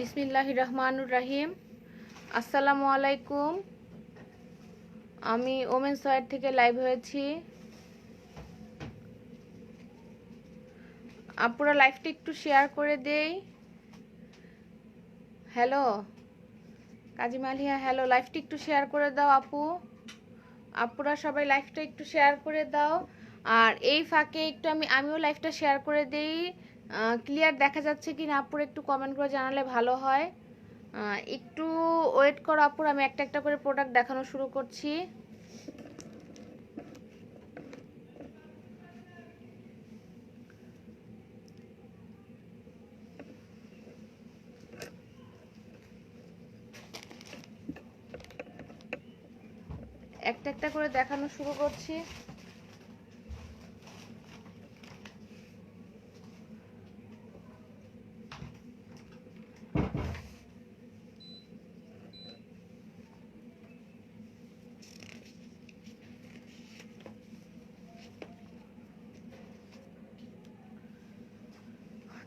বিসমিল্লাহির রহমানুর রহিম। আসসালামু আলাইকুম। আমি ওমেন সয়েড থেকে লাইভ হয়েছি। আপুরা লাইভটা একটু শেয়ার করে দেই। হ্যালো কাজী মালিয়া, হ্যালো, লাইভটা একটু শেয়ার করে দাও আপুরা সবাই লাইভটা একটু শেয়ার করে দাও। আর এই ফাঁকে একটু আমিও লাইভটা শেয়ার করে দেই। ক্লিয়ার দেখা যাচ্ছে কি না আপুরা একটু কমেন্ট করে জানালে ভালো হয়। একটু ওয়েট করো আপুরা, আমি একটা একটা করে প্রোডাক্ট দেখানো শুরু করছি। একটা একটা করে দেখানো শুরু করছি।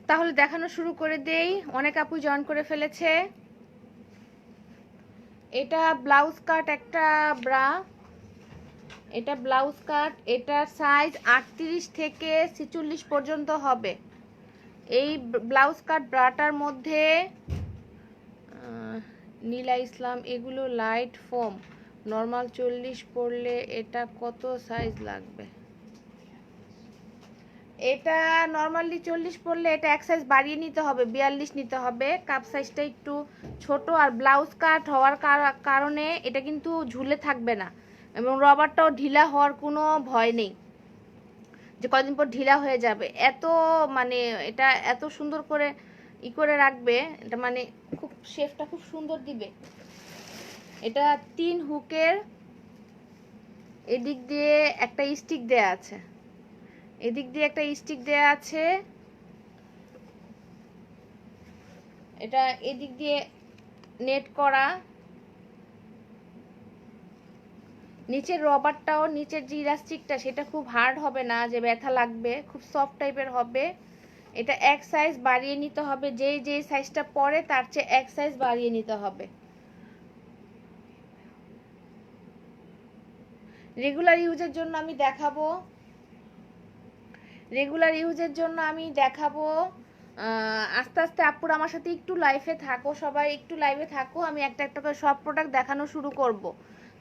তাহলে দেখানো শুরু করে দেই। অনেক আপু জয়েন করে ফেলেছে। এটা ব্লাউজ কাট একটা ব্রা, এটা ব্লাউজ কাট, এটার সাইজ 38 থেকে 46 পর্যন্ত হবে। এই ব্লাউজ কাট ব্রাটার মধ্যে নীলা ইসলাম, এগুলো লাইট ফোম, নর্মাল 40 পরলে এটা কত সাইজ লাগবে? এটা নর্মালি 40 পরলে এটা এক সাইজ বাড়িয়ে নিতে হবে, 42 নিতে হবে। কাপ সাইজটা একটু ছোট, আর ব্লাউজ কাট হওয়ার কারণে এটা কিন্তু ঝুলে থাকবে না, এবং রবারটাও ঢিলা হওয়ার কোনো ভয় নেই যে কয়দিন পর ঢিলা হয়ে যাবে। এত মানে এটা এত সুন্দর করে করে রাখবে, এটা মানে খুব শেপটা খুব সুন্দর দিবে। এটা 3 হুকের, এদিক দিয়ে একটা স্টিক দেয়া আছে, এদিক দিয়ে একটা স্টিক দেয়া আছে, এটা এদিক দিয়ে নেট করা। নিচের রবারটাও, নিচের যে ইলাস্টিকটা সেটা খুব হার্ড হবে না যে ব্যথা লাগবে, খুব সফট টাইপের হবে। এটা এক সাইজ বাড়িয়ে নিতে হবে, যেই সাইজটা পরে তার চেয়ে এক সাইজ বাড়িয়ে নিতে হবে। রেগুলার ইউজের জন্য আমি দেখাবো, আস্তে আস্তে আপুরা আমার সাথে একটু লাইভে থাকো, সবাই একটু লাইভে থাকো, আমি একটা একটা করে সব প্রোডাক্ট দেখানো শুরু করব।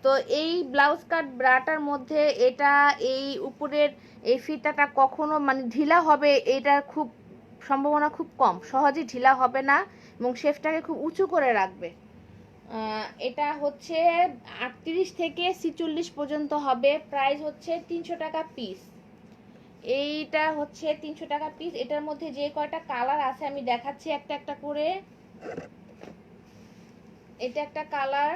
তো এই ব্লাউজ কাট ব্রাটার মধ্যে এটা এই উপরের এই ফিতাটা কখনো মানে ঢিলা হবে এটার খুব সম্ভাবনা খুব কম, সহজেই ঢিলা হবে না, এবং শেফটাকে খুব উঁচু করে রাখবে। এটা হচ্ছে 38 থেকে 46 পর্যন্ত হবে। প্রাইস হচ্ছে 300 টাকা পিস। এইটা হচ্ছে 300 টাকা পিস। এটার মধ্যে যে কয়টা কালার আছে আমি দেখাচ্ছি একটা একটা করে। এটা একটা কালার,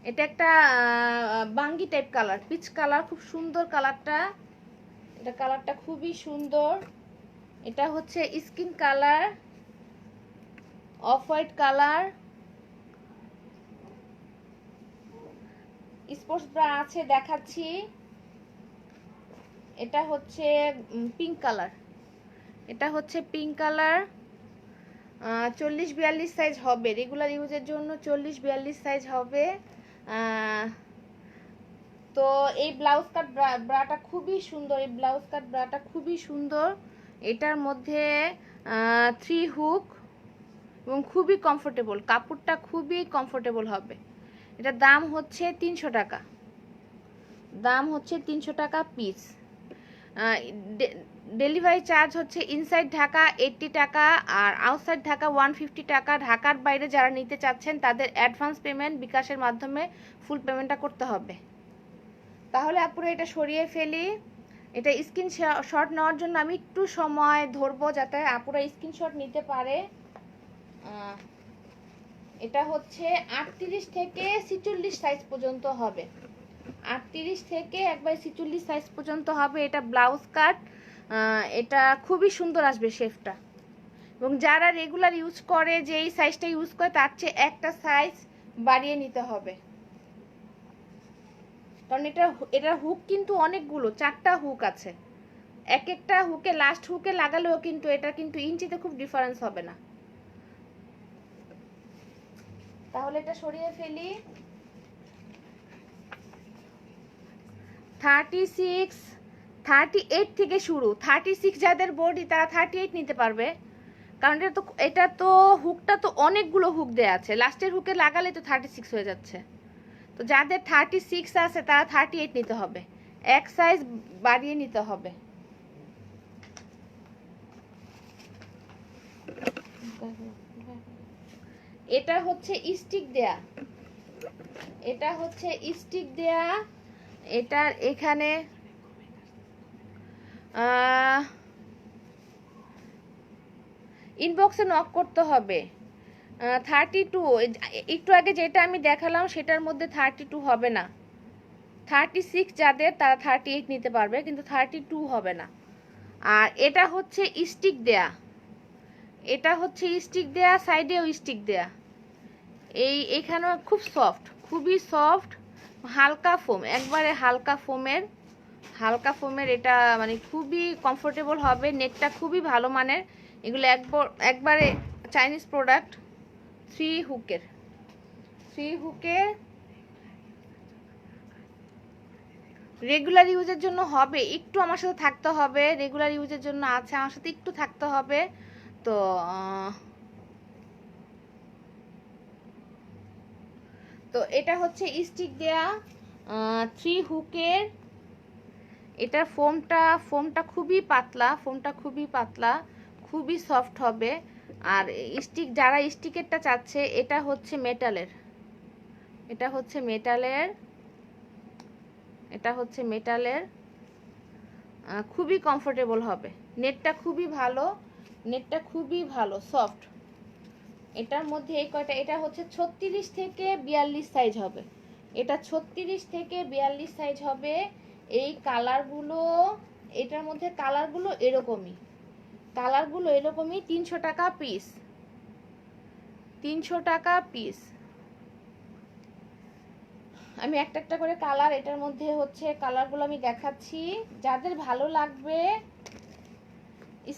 এটা একটা বাঙ্গি টাইপ কালার, পিচ কালার, খুব সুন্দর কালারটা। এটা কালারটা খুবই সুন্দর। এটা হচ্ছে skin colour, off white colour, sports bra আছে দেখাচ্ছি। এটা হচ্ছে পিঙ্ক কালার, এটা হচ্ছে পিঙ্ক কালার। 40-42 সাইজ হবে, রেগুলার ইউজের জন্য 40-42 সাইজ হবে। তো এই ব্লাউজ কাট ব্রাটা খুবই সুন্দর, এই ব্লাউজ কাট ব্রাটা খুবই সুন্দর। এটার মধ্যে 3 হুক এবং খুবই কমফোর্টেবল, কাপড়টা খুবই কমফোর্টেবল হবে। এটার দাম হচ্ছে 300 টাকা, দাম হচ্ছে 300 টাকা পিস। ডেলিভারি চার্জ হচ্ছে ইনসাইড ঢাকা 80 টাকা, আর আউটসাইড ঢাকা 150 টাকা। ঢাকার বাইরে যারা নিতে চাচ্ছেন তাদের অ্যাডভান্স পেমেন্ট বিকাশের মাধ্যমে ফুল পেমেন্টটা করতে হবে। তাহলে আপুরা এটা সরিয়ে ফেলি। এটা স্ক্রিনশট নেওয়ার জন্য আমি একটু সময় ধরবো যাতে আপুরা স্ক্রিনশট নিতে পারে। এটা হচ্ছে 38 থেকে 46 সাইজ পর্যন্ত হবে, 38 থেকে একবার 46 সাইজ পর্যন্ত হবে। এটা ব্লাউজ কাট, এটা খুবই সুন্দর আসবে শেফটা, এবং যারা রেগুলার ইউজ করে, যে এই সাইজটা ইউজ করে তার চেয়ে একটা সাইজ বাড়িয়ে নিতে হবে, কারণ এটার হুক কিন্তু অনেকগুলো, 4টা হুক আছে। এক একটা হুকে লাস্ট হুকে লাগালেও কিন্তু এটা কিন্তু ইঞ্চিতে খুব ডিফারেন্স হবে না। তাহলে এটা সরিয়ে ফেলি। 36 38 থেকে শুরু। 36 যাদের বডি তারা 38 নিতে পারবে, কারণ এটা তো হুকটা তো অনেকগুলো হুক দেয়া আছে, লাস্টের হুকে লাগালে তো 36 হয়ে যাচ্ছে। তো যাদের 36 আছে তারা 38 নিতে হবে, এক সাইজ বাড়িয়ে নিতে হবে। এটা হচ্ছে স্টিক দেয়া, এটা হচ্ছে স্টিক দেয়া। এটার এখানে ইনবক্সে নক করতে হবে। 32, একটু আগে যেটা আমি দেখালাম সেটার মধ্যে 32 হবে না। 36 যাদের তারা 38 নিতে পারবে, কিন্তু 32 হবে না। আর এটা হচ্ছে স্টিক দেয়া, এটা হচ্ছে স্টিক দেয়া, সাইডেও স্টিক দেয়া। এখানেও খুব সফট, খুবই সফট, হালকা ফোম, একবারে হালকা ফোমের এটা মানে খুবই কমফোর্টেবল হবে। নেটটা খুবই ভালো মানের। এগুলো একবারে চাইনিজ প্রোডাক্ট। 3 হুকের রেগুলার ইউজের জন্য হবে, একটু আমার সাথে থাকতে হবে। রেগুলার ইউজের জন্য আছে, আমার সাথে একটু থাকতে হবে। তো এটা হচ্ছে স্টিক দেয়া 3 হুকের। এটার ফোমটা খুবই পাতলা, খুবই সফট হবে। আর যারা স্টিকেরটা চাচ্ছে, এটা হচ্ছে মেটালের, খুবই কমফোর্টেবল হবে। নেটটা খুবই ভালো সফট। এটার মধ্যে এই কয়টা, এটা হচ্ছে 36 থেকে 42 সাইজ হবে। এটা 36 থেকে 42 সাইজ হবে। এই কালারগুলো, এটার মধ্যে কালারগুলো এরকমই 300 টাকা পিস, 300 টাকা পিস। আমি একটা একটা করে কালার, এটার মধ্যে হচ্ছে কালারগুলো আমি দেখাচ্ছি। যাদের ভালো লাগবে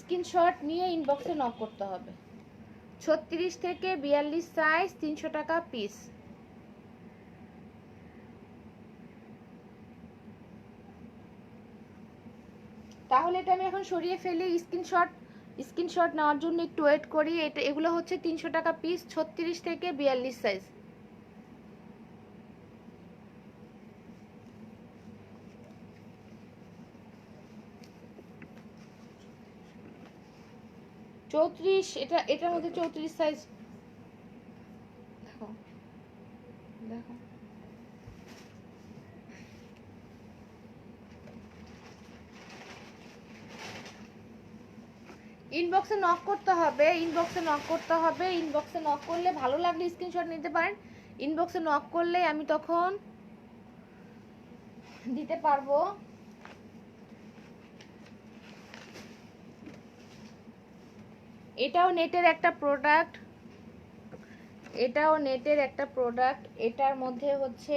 স্ক্রিনশট নিয়ে ইনবক্সে নক করতে হবে। 36 থেকে 42 সাইজ, 300 টাকা পিস। তাহলে এটা আমি এখন সরিয়ে ফেলি। স্ক্রিনশট নেওয়ার জন্য একটু ওয়েট করি। এগুলো হচ্ছে 300 টাকা পিস, 36 থেকে 42 সাইজ। এটার মধ্যে 34 সাইজ। দেখো ইনবক্সে নক করতে হবে। ইনবক্সে নক করলে ভালো লাগলে স্ক্রিনশট নিতে পারেন। ইনবক্সে নক করলে আমি তখন দিতে পারবো। এটাও নেটের একটা প্রোডাক্ট, এটার মধ্যে হচ্ছে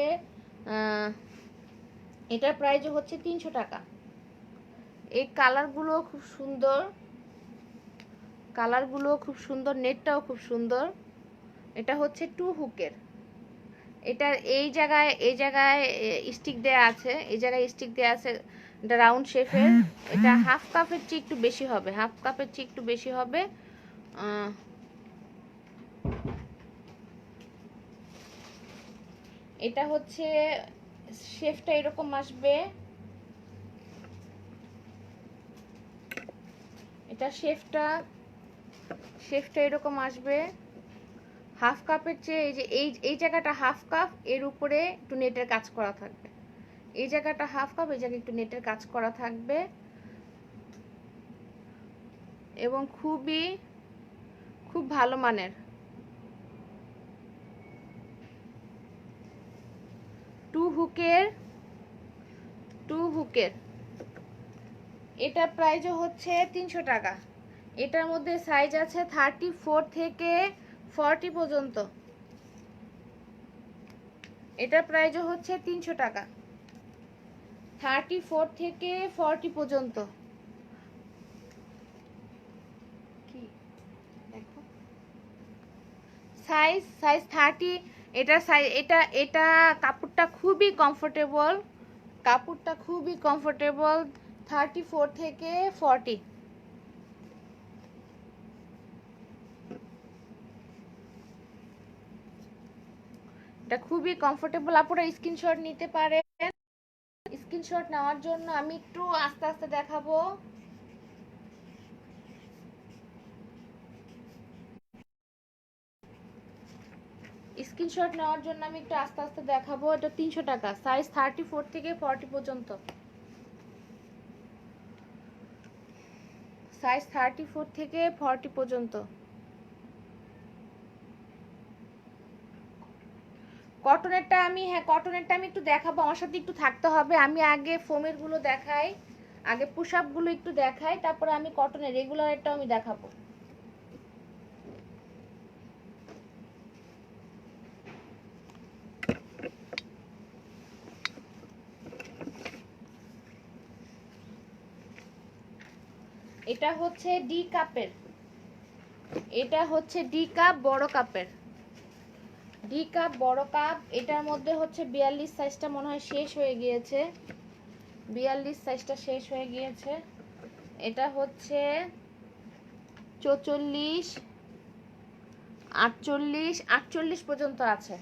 এটার প্রাইস হচ্ছে 300 টাকা। এই কালারগুলো খুব সুন্দর, নেটটাও খুব সুন্দর। এটা হচ্ছে 2 হুকের। এটার এই জায়গায় স্টিক দেয়া আছে, এটা রাউন্ড শেপের। এটা হাফ কাপের চেয়ে একটু বেশি হবে, এটা হচ্ছে শেপটা এরকম আসবে, এটা শেপটা এরকম আসবে। হাফ কাপের চেয়ে এই জায়গাটা হাফ কাপ, এর উপরে একটু নেটের কাজ করা থাকবে। এই জায়গাটা হাফ কাপ, এই জায়গায় একটু নেটের কাজ করা থাকবে, এবং খুব ভালো মানের। 2 হুকের এটা প্রাইসও হচ্ছে 300 টাকা। এটার মধ্যে সাইজ আছে 34 থেকে 40 পর্যন্ত। এটার প্রাইসও হচ্ছে 300 টাকা, 34 থেকে 40 পর্যন্ত। Size size 30। এটা সাইজ এটা এটা কাপড়টা খুবই কমফোর্টেবল, কাপড়টা খুবই কমফোর্টেবল। 34 থেকে 40। এটা খুবই কমফোর্টেবল, আপনারা স্ক্রিনশট নিতে পারেন। স্ক্রিনশট নেওয়ার জন্য আমি একটু আস্তে আস্তে দেখাবো। স্ক্রিনশট নেওয়ার জন্য আমি একটু আস্তে আস্তে দেখাবো। এটা 300 টাকা, সাইজ 34 থেকে 40 পর্যন্ত, সাইজ 34 থেকে 40 পর্যন্ত। কটনেরটা আমি, হ্যাঁ কটনেরটা আমি একটু দেখাবো, আমার সাথে একটু থাকতে হবে। আমি আগে ফোমের গুলো দেখাই, আগে পুশ আপ গুলো একটু দেখাই, তারপরে আমি কটনের রেগুলারটাও আমি দেখাবো। এটা হচ্ছে ডি কাপের, এটা হচ্ছে ডি কাপ বড় কাপের, ডি কাপ বড় কাপ। এটার মধ্যে হচ্ছে 42 সাইজটা মনে হয় শেষ হয়ে গিয়েছে, 42 সাইজটা শেষ হয়ে গিয়েছে। এটা হচ্ছে 44, 48, 48 পর্যন্ত আছে।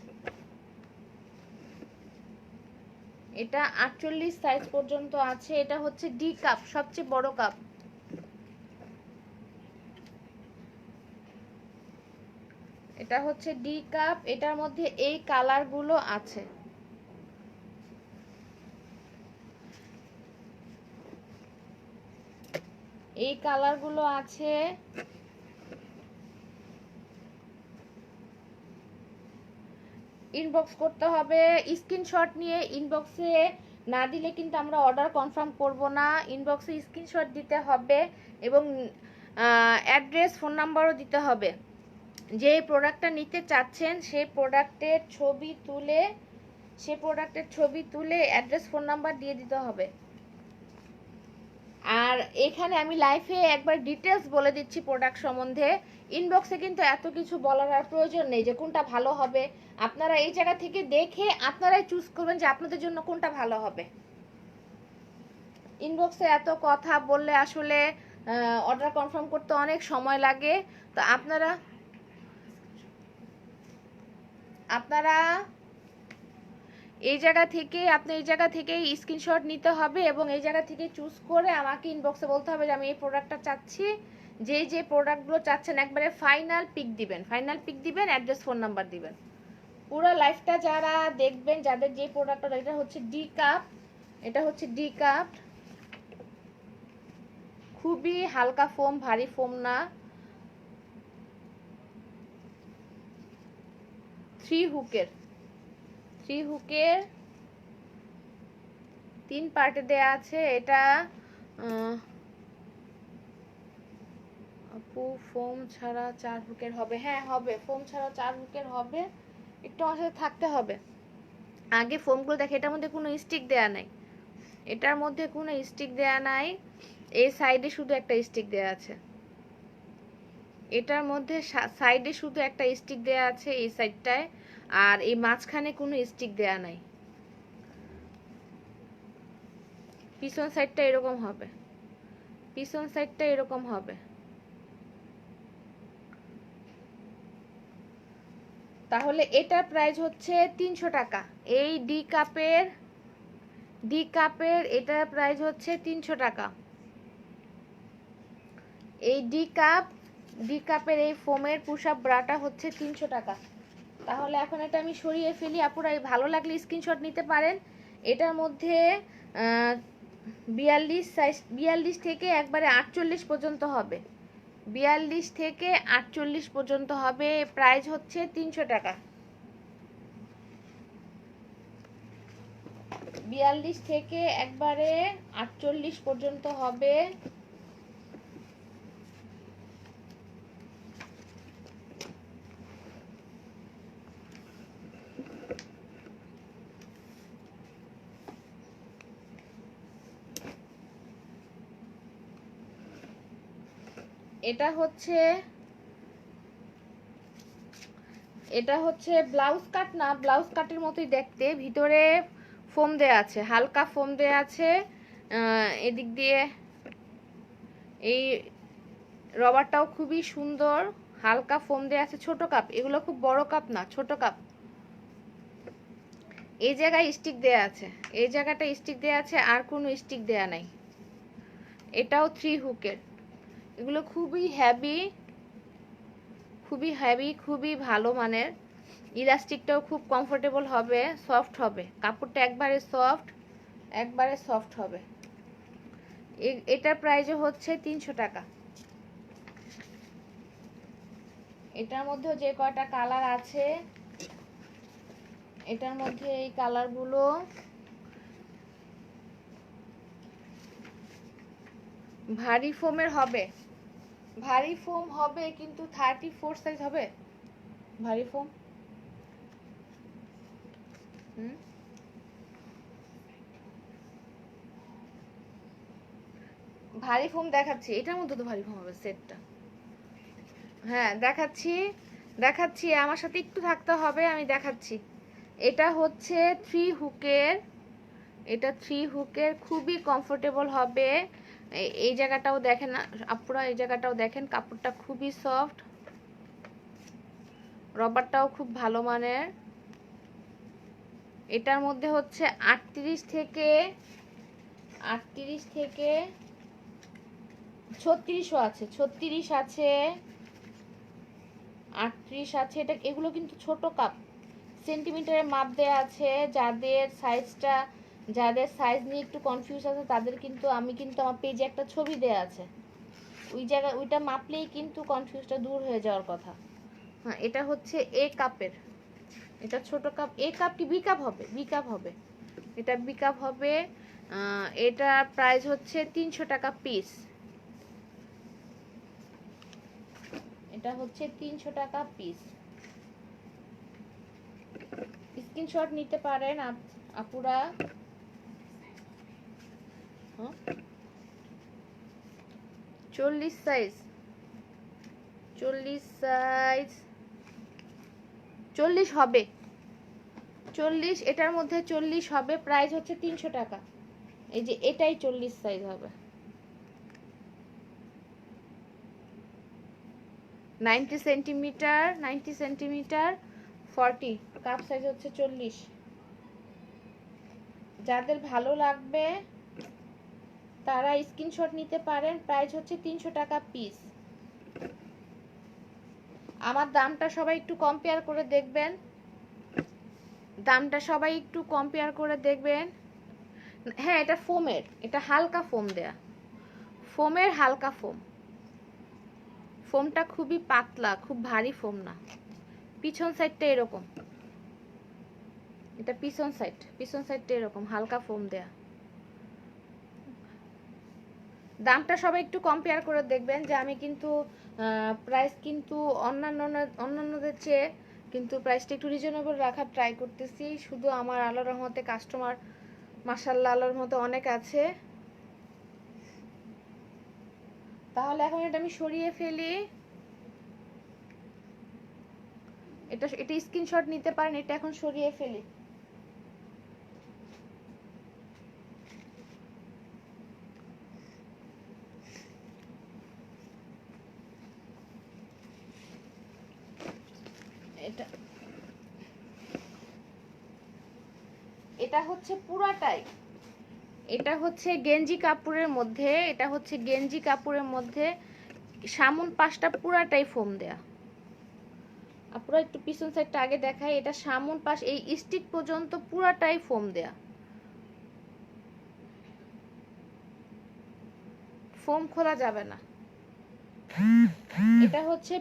এটা 48 সাইজ পর্যন্ত আছে। এটা হচ্ছে ডি কাপ, সবচেয়ে বড় কাপ। এটা হচ্ছে ডি কাপ, এটার মধ্যে এই কালারগুলো আছে। এই কালারগুলো আছে। ইনবক্স করতে হবে, স্ক্রিনশট নিয়ে ইনবক্সে না দিলে কিন্তু আমরা অর্ডার কনফার্ম করব না। ইনবক্সে স্ক্রিনশট দিতে হবে এবং অ্যাড্রেস ফোন নাম্বারও দিতে হবে। যে প্রোডাক্টটা নিতে চাচ্ছেন সেই প্রোডাক্টের ছবি তুলে, সেই প্রোডাক্টের ছবি তুলে অ্যাড্রেস ফোন নাম্বার দিয়ে দিতে হবে। আর এখানে আমি লাইভে একবার ডিটেলস বলে দিচ্ছি প্রোডাক্ট সম্বন্ধে। ইনবক্সে কিন্তু এত কিছু বলার আর প্রয়োজন নেই যে কোনটা ভালো হবে। আপনারা এই জায়গা থেকে দেখে আপনারাই চুজ করবেন যে আপনাদের জন্য কোনটা ভালো হবে। ইনবক্সে এত কথা বললে আসলে অর্ডার কনফার্ম করতে অনেক সময় লাগে। তো আপনারা এই জায়গা থেকে, আপনি এই জায়গা থেকে স্ক্রিনশট নিতে হবে এবং এই জায়গা থেকে চুজ করে আমাকে ইনবক্সে বলতে হবে যে আমি এই প্রোডাক্টটা চাচ্ছি। যে প্রোডাক্টগুলো চাচ্ছেন একবারে ফাইনাল পিক দিবেন, ফাইনাল পিক দিবেন, অ্যাড্রেস ফোন নাম্বার দিবেন। পুরো লাইফটা যারা দেখবেন, যাদের যে প্রোডাক্টটা, এটা হচ্ছে ডি কাপ, এটা হচ্ছে ডি কাপ, খুবই হালকা ফোম, ভারী ফোম না। 3 হুকের, 3 হুকের 3 পার্টে দেয়া আছে। এটা আপু ফোম ছাড়া 4 হুকের হবে? হ্যাঁ হবে, ফোম ছাড়া 4 হুকের হবে। একটু আমার সাথে থাকতে হবে। আগে ফোমগুলো দেখে, এটার মধ্যে কোনো স্টিক দেয়া নাই, এটার মধ্যে কোনো স্টিক দেয়া নাই। এই সাইডে শুধু একটা স্টিক দেয়া আছে, এটার মধ্যে সাইডে শুধু একটা স্টিক দেয়া আছে এই সাইডটায়, আর এই মাঝখানে কোনো স্টিক দেয়া নাই। পিছন সাইডটা এরকম হবে, পিছন সাইডটা এরকম হবে। তাহলে এটার প্রাইস হচ্ছে 300 টাকা। এই ডি কাপের এটার প্রাইস হচ্ছে 300 টাকা। এই ডি কাপের এই ফোমের পুশ আপ ব্রাটা হচ্ছে 300 টাকা। তাহলে এখন এটা আমি সরিয়ে ফেলি। আপুরা ভালো লাগলে স্ক্রিনশট নিতে পারেন। এটার মধ্যে 42 সাইজ, 42 থেকে একবারে 48 পর্যন্ত হবে, 42 থেকে 48 পর্যন্ত হবে। প্রাইস হচ্ছে 300 টাকা। 42 থেকে একবারে 48 পর্যন্ত হবে। এটা হচ্ছে এটা হচ্ছে ব্লাউজ কাট না, ব্লাউজ কাটের মতোই দেখতে, ভিতরে ফোম দেয়া আছে, হালকা ফোম দেয়া আছে। এদিক দিয়ে এই রবারটাও খুবই সুন্দর, হালকা ফোম দেয়া আছে। ছোট কাপ, এগুলো খুব বড় কাপ না, ছোট কাপ। এই জায়গায় স্টিক দেয়া আছে, এই জায়গাটা স্টিক দেয়া আছে, আর কোনো স্টিক দেয়া নাই। এটাও 3 হুকের। এগুলো খুবই হেভি, খুবই হেভি, খুবই ভালো মানের। ইলাস্টিকটাও খুব কমফোর্টেবল হবে, সফট হবে, কাপড়টা একবারে সফট, একবারে সফট হবে। এটার প্রাইসও হচ্ছে 300 টাকা। এটার মধ্যেও যে কয়টা কালার আছে, এটার মধ্যে এই কালারগুলো ভারী ফোমের হবে, ভারী ফোম হবে, কিন্তু 34 সাইজ হবে ভারী ফোম। ভারী ফোম দেখাচ্ছি, এটার মধ্যে তো ভারী ফোম হবে সেটটা। হ্যাঁ দেখাচ্ছি, দেখাচ্ছি, আমার সাথে একটু থাকতে হবে, আমি দেখাচ্ছি। এটা হচ্ছে 3 হুকের, এটা 3 হুকের, খুবই কমফোর্টেবল হবে। এই জায়গাটাও দেখেন আপুরা, এই জায়গাটাও দেখেন, কাপড়টা খুবই সফট, রবারটাও খুব ভালো মানের। এটার মধ্যে হচ্ছে 38 থেকে 36ও আছে, 36 আছে, 38 আছে। এটা এগুলো কিন্তু ছোট কাপ, সেন্টিমিটারে মাপ দেয়া আছে। যাদের সাইজ নিয়ে একটু কনফিউজ আছে তাদের কিন্তু আমি কিন্তু আমার পেজে একটা ছবি দেয়া আছে, ওই জায়গায় ওইটা মাপলেই কিন্তু কনফিউজটা দূর হয়ে যাওয়ার কথা। হ্যাঁ এটা হচ্ছে এ কাপের, এটা ছোট কাপ। এ কাপ কি বি কাপ হবে? বি কাপ হবে, এটা বি কাপ হবে। এটা প্রাইস হচ্ছে 300 টাকা পিস, এটা হচ্ছে 300 টাকা পিস। স্ক্রিনশট নিতে পারেন আপুরা। 40 সাইজ, 40 সাইজ, 40 হবে, 40, এটার মধ্যে 40 হবে, প্রাইস হচ্ছে 300 টাকা। এই যে এটাই 40 সাইজ হবে, 90 সেন্টিমিটার, 90 সেন্টিমিটার 40, কাপ সাইজ হচ্ছে 40। যাদের ভালো লাগবে তারা স্ক্রিনশট নিতে পারেন, প্রাইস হচ্ছে 300 টাকা পিস। আমার দামটা সবাই একটু কম্পেয়ার করে দেখবেন, দামটা সবাই একটু কম্পেয়ার করে দেখবেন। হ্যাঁ এটা ফোমের, এটা হালকা ফোম দেয়া, ফোমের হালকা ফোম, ফোমটা খুবই পাতলা, খুব ভারী ফোম না। পিছন সাইডটা এরকম, এটা পিছন সাইডটা এরকম হালকা ফোম দেয়া। দামটা সবাই একটু কম্পেয়ার করে দেখবেন, যে আমি কিন্তু প্রাইস কিন্তু অন্যান্যদের চেয়ে কিন্তু প্রাইসটা একটু রিজনেবল রাখার ট্রাই করতেছি। শুধু আমার আল্লাহর রহমতে কাস্টমার মাশাআল্লাহ আল্লাহর মতো অনেক আছে। তাহলে এখন এটা আমি সরিয়ে ফেলি, এটা স্ক্রিনশট নিতে পারেন, এটা এখন সরিয়ে ফেলি। এটা হচ্ছে পুরাটাই, এটা হচ্ছে গেঞ্জি কাপড়ের মধ্যে, এটা হচ্ছে গেঞ্জি কাপড়ের মধ্যে সামন পাশটা পুরাটাই ফোম দেয়া। আপনারা একটু পিছন সাইডটা আগে দেখাই, এটা সামন পাশ এই স্টিক পর্যন্ত পুরাটাই ফোম দেয়া, ফোম খোলা যাবে না। এটা হচ্ছে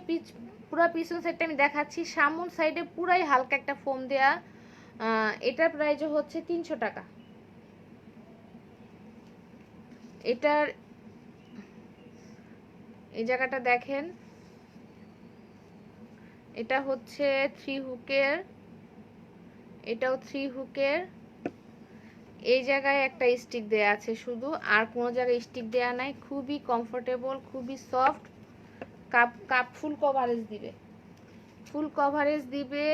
পুরা পিছন সাইডটা আমি দেখাচ্ছি, সামন সাইডে পুরাই হালকা একটা ফোম দেয়া। এটার প্রাইস হচ্ছে 300 টাকা। এটার এই জায়গাটা দেখেন, এটা হচ্ছে 3 হুকের, এটাও 3 হুকের। এই জায়গায় একটা স্টিক দেয়া আছে শুধু, আর কোনো জায়গায় স্টিক দেয়া নাই। খুবই কমফোর্টেবল, খুবই সফট, কাপ ফুল কভারেজ দিবে। ফুল কভারেজ দিবে।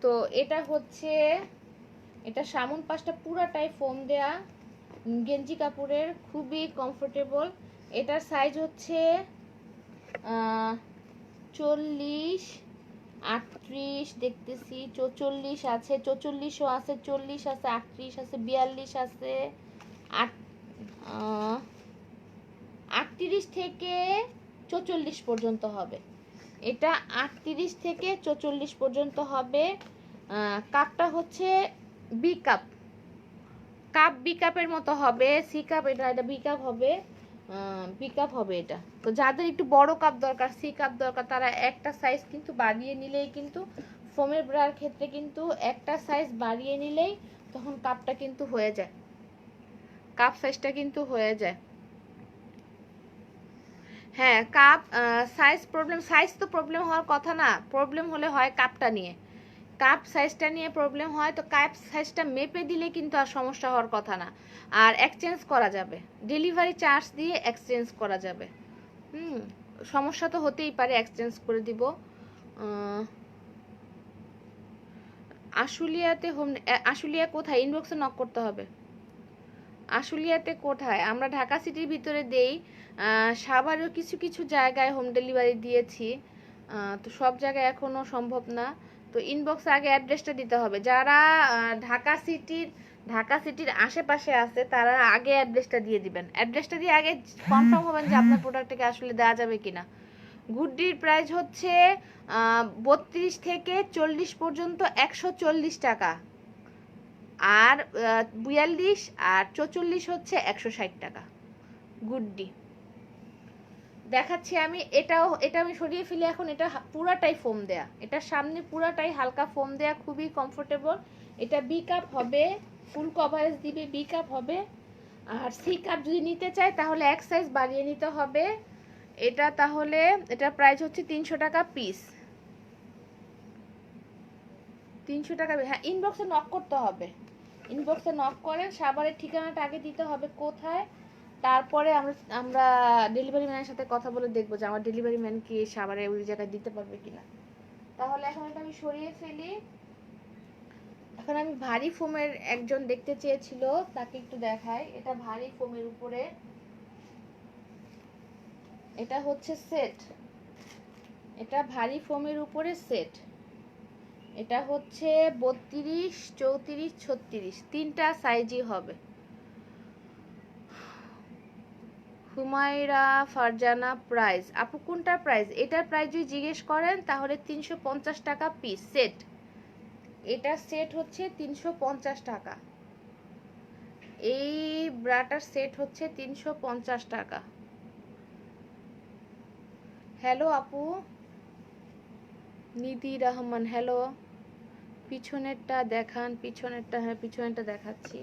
তো এটা হচ্ছে, এটা সামন পাশটা পুরাটাই ফোম দেয়া গেঞ্জি কাপড়ের, খুবই কমফোর্টেবল। এটার সাইজ হচ্ছে 40, 38 দেখতেছি, 44 আছে, 44ও আছে, 40 আছে, 38 আছে, 42 আছে, 38 থেকে 44 পর্যন্ত হবে। এটা 38 থেকে 44 পর্যন্ত হবে। কাপটা হচ্ছে বি কাপ, কাপ বি কাপের মতো হবে। সি কাপ, এটা বি কাপ হবে, বি কাপ হবে এটা। তো যাদের একটু বড় কাপ দরকার, সি কাপ দরকার, তারা একটা সাইজ কিন্তু বাড়িয়ে নিলেই কিন্তু, ফোমের ব্রার ক্ষেত্রে কিন্তু একটা সাইজ বাড়িয়ে নিলেই তখন কাপটা কিন্তু হয়ে যায়, কাপ সাইজটা কিন্তু হয়ে যায়। হ্যাঁ, কাপ সাইজ প্রবলেম, সাইজ তো প্রবলেম হওয়ার কথা না, প্রবলেম হলে হয় কাপটা নিয়ে, কাপ সাইজটা নিয়ে প্রবলেম হয়। তো কাপ সাইজটা মেপে দিলে কিন্তু আর সমস্যা হওয়ার কথা না, আর এক্সচেঞ্জ করা যাবে, ডেলিভারি চার্জ দিয়ে এক্সচেঞ্জ করা যাবে। সমস্যা তো হতেই পারে, এক্সচেঞ্জ করে দিব। আশুলিয়াতে হোম, আশুলিয়া কোথায়? ইনবক্সে নক করতে হবে। আশুলিয়াতে কোথায়? আমরা ঢাকা সিটির ভিতরে দেই, সাভারেও কিছু কিছু জায়গায় হোম ডেলিভারি দিয়েছি, তো সব জায়গায় এখনও সম্ভব না। তো ইনবক্সে আগে অ্যাড্রেসটা দিতে হবে। যারা ঢাকা সিটির আশেপাশে আছে তারা আগে অ্যাড্রেসটা দিয়ে দিবেন, অ্যাড্রেসটা দিয়ে আগে কনফার্ম হবেন যে আপনার প্রোডাক্টটাকে আসলে দেওয়া যাবে কিনা। গুড্ডির প্রাইস হচ্ছে 32 থেকে 40 পর্যন্ত 140 টাকা, আর 42 আর 44 হচ্ছে 160 টাকা গুড্ডি। দেখাচ্ছি আমি, এটা আমি সরিয়ে ফেলি এখন। এটা পুরাটাই ফোম দেয়া, এটার সামনে পুরাটাই হালকা ফোম দেয়া, খুবই কমফোর্টেবল। এটা বি কাপ হবে, ফুল কভারেজ দিবে, বি কাপ হবে। আর সি কাপ যদি নিতে চাই তাহলে এক সাইজ বাড়িয়ে নিতে হবে। এটা তাহলে এটা প্রাইস হচ্ছে 300 টাকা পিস, 300 টাকা। হ্যাঁ, ইনবক্সে নক করতে হবে, ইনবক্সে নক করেন, সাভারের ঠিকানাটা আগে দিতে হবে কোথায়, তারপরে আমরা ডেলিভারি ম্যানের সাথে কথা বলে দেখবো যে আমার ডেলিভারি ম্যান কি সাভারে ওই জায়গায় দিতে পারবে কিনা। তাহলে এখন এটা আমি সরিয়ে ফেলি। এখন আমি ভারী ফোমের, একজন দেখতে চেয়েছিল, তাকে একটু দেখাই। এটা ভারী ফোমের উপরে, এটা হচ্ছে সেট, এটা ভারী ফোমের উপরে সেট। এটা হচ্ছে 32, 34, 36, তিনটা সাইজই হবে। হুমায়রা ফারজানা প্রাইস, আপু কোনটার প্রাইস? এটার প্রাইস যদি জিজ্ঞেস করেন তাহলে 350 টাকা পিস সেট, এটা সেট হচ্ছে 350 টাকা, এই ব্রাটার সেট হচ্ছে 350 টাকা। হ্যালো আপু নিধি রহমান, হ্যালো। পিছনেরটা দেখান, পিছনেরটা, হ্যাঁ পিছনেরটা দেখাচ্ছি।